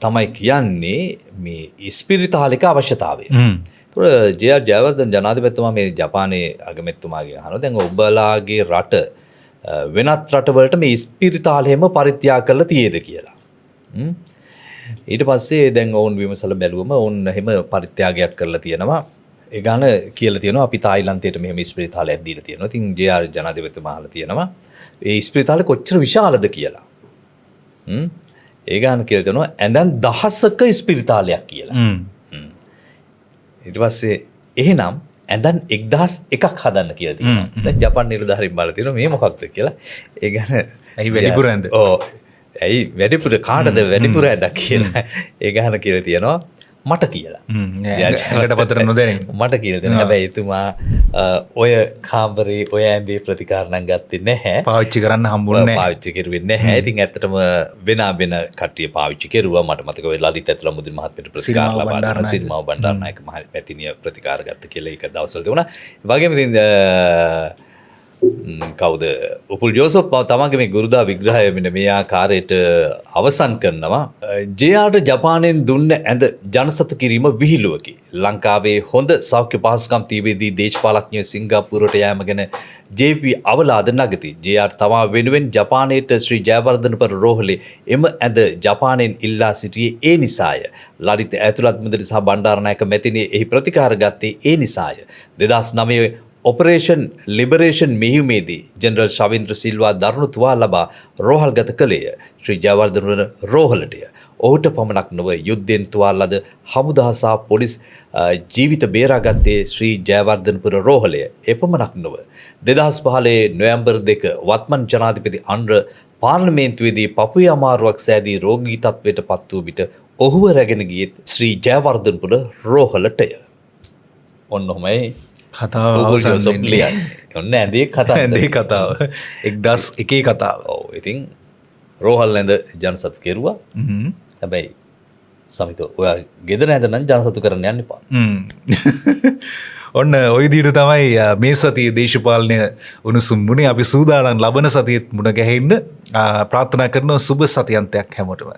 තමයි කියන්නේ මේ ඉස්පිරිතාලික අවශ්‍යතාවය. ඒතකොට ජේ.ආර්. ජයවර්ධන ජනාධිපතිතුමා මේ ජපානයේ අගමැතිතුමාගෙන් අහනවා දැන් ඔබලාගේ රට වෙනත් රටවලට මේ ඉස්පිරිතාලයම පරිත්‍යාග කරලා තියේද කියලා. ඊට පස්සේ දැන් ඔවුන් විමසලා බැලුවම ඔවුන් එහෙම පරිත්‍යාගයක් කරලා තියෙනවා. ඒ ගාන කියලා තියෙනවා අපි තායිලන්තයට මෙහෙම ඉස්පිරිතාලයක් දීලා තියෙනවා. ඉතින් ජේ.ආර්. ජනාධිපතිතුමා අහලා තියෙනවා ඒ ඉස්පිරිතාලේ කොච්චර විශාලද කියලා. ඒ ගාන කියලා තියෙනවා ඇඳන් දහසක ඉස්පිරිතාලයක් කියලා. ඊට පස්සේ එහෙනම් ඇඳන් 1001ක් හදන්න කියලා තියෙනවා. දැන් ජපාන් නිලධාරීන් බලලා තියෙනවා මේ මොකක්ද කියලා. ඒ ගැන ඇයි වැඩිපුර ඇඳ? ඇයි වැඩිපුර කාටද වැඩිපුර ඇඳක් කියලා. ඒ ගහන කියලා තියෙනවා මට කියලා. ඇඟට පතර නොදැනෙන මට කියලා දෙනවා. හැබැයි එතුමා ඔය කාමරේ ඔය ඇඳේ ප්‍රතිකාර නම් ගත්තේ නැහැ. පාවිච්චි කරන්න හම්බුනේ නැහැ. පාවිච්චි කරුවේ නැහැ. ඉතින් ඇත්තටම වෙන කට්ටිය පාවිච්චි කරුවා. මට මතක වෙයි ලලිත ඇතුළමුදින් මහත්මයාට ප්‍රතිකාර ලබා දුන්නා. සිරිමාව බණ්ඩාරනායක මහත්මිය ප්‍රතිකාර ගත්ත කියලා ඒක දවස්වල තිබුණා. ඒ වගේම ඉතින් කවුද උපුල් ජෝසප් තමන්ගේ මේ ගුරුදා විග්‍රහය මෙන්න මේ ආකාරයට අවසන් කරනවා. ජේ.ආර්. ජපානයෙන් දුන්න ඇඳ ජනසතු කිරීම විහිළුවකි. ලංකාවේ හොඳ සෞඛ්‍ය පහසුකම් තිබෙද්දී දේශපාලඥයෝ සිංගප්පූරුවට යෑම ගැන ජේ.පී. අවලාද නගති. ජේ.ආර්. තමා වෙනුවෙන් ජපානයට ශ්‍රී ජයවර්ධනපුර රෝහලේ එම ඇඳ ජපානයෙන් ඉල්ලා සිටියේ ඒ නිසාය. ලලිත ඇතුළත් මුදලි සහ බණ්ඩාරනායක මැතිණිය එහි ප්‍රතිකාර ගත්තේ ඒ නිසාය. 2009 ඔපරේෂන් ලිබරේෂන් මෙහියුමේදී ජෙනරල් ශවීන්ද්‍ර සිල්වා දරුණු තුවාල ලබා රෝහල්ගත කළේය. ශ්‍රී ජයවර්ධනපුර රෝහලටය. ඔහුට පමණක් නොව යුද්ධෙන් තුවාල ලද හමුදා සහ පොලිස් ජීවිත බේරාගත්තේ ශ්‍රී ජයවර්ධනපුර රෝහලය. එපමණක් නොව 2015 නොවැම්බර් 2 වත්මන් ජනාධිපති අන්ර පාර්ලිමේන්තුවේදී පපුවේ අමාරුවක් සෑදී රෝගී තත්ත්වයට පත් වූ විට ඔහුව රැගෙන ගියේ ශ්‍රී ජයවර්ධනපුර රෝහලටය. ඔන්නෝමයි කතාව ඔන්න ඇඳේ කතාව 1001 කතාව. ඔව් ඉතින් රෝහල් ඇඳ ජනසතු කෙරුවා. හැබැයි සමිත ඔයා ගෙදර ඇඳ නම් ජනසතු කරන්න යන්න එපා. ඔන්න ඔය විදිහට තමයි මේ සතියේ දේශපාලනය උණුසුම් මුනේ අපි සූදානම් ලබන සතියේත් මුණ ගැහෙන්න ප්‍රාර්ථනා කරනවා. සුබ සතියන්තයක් හැමෝටම.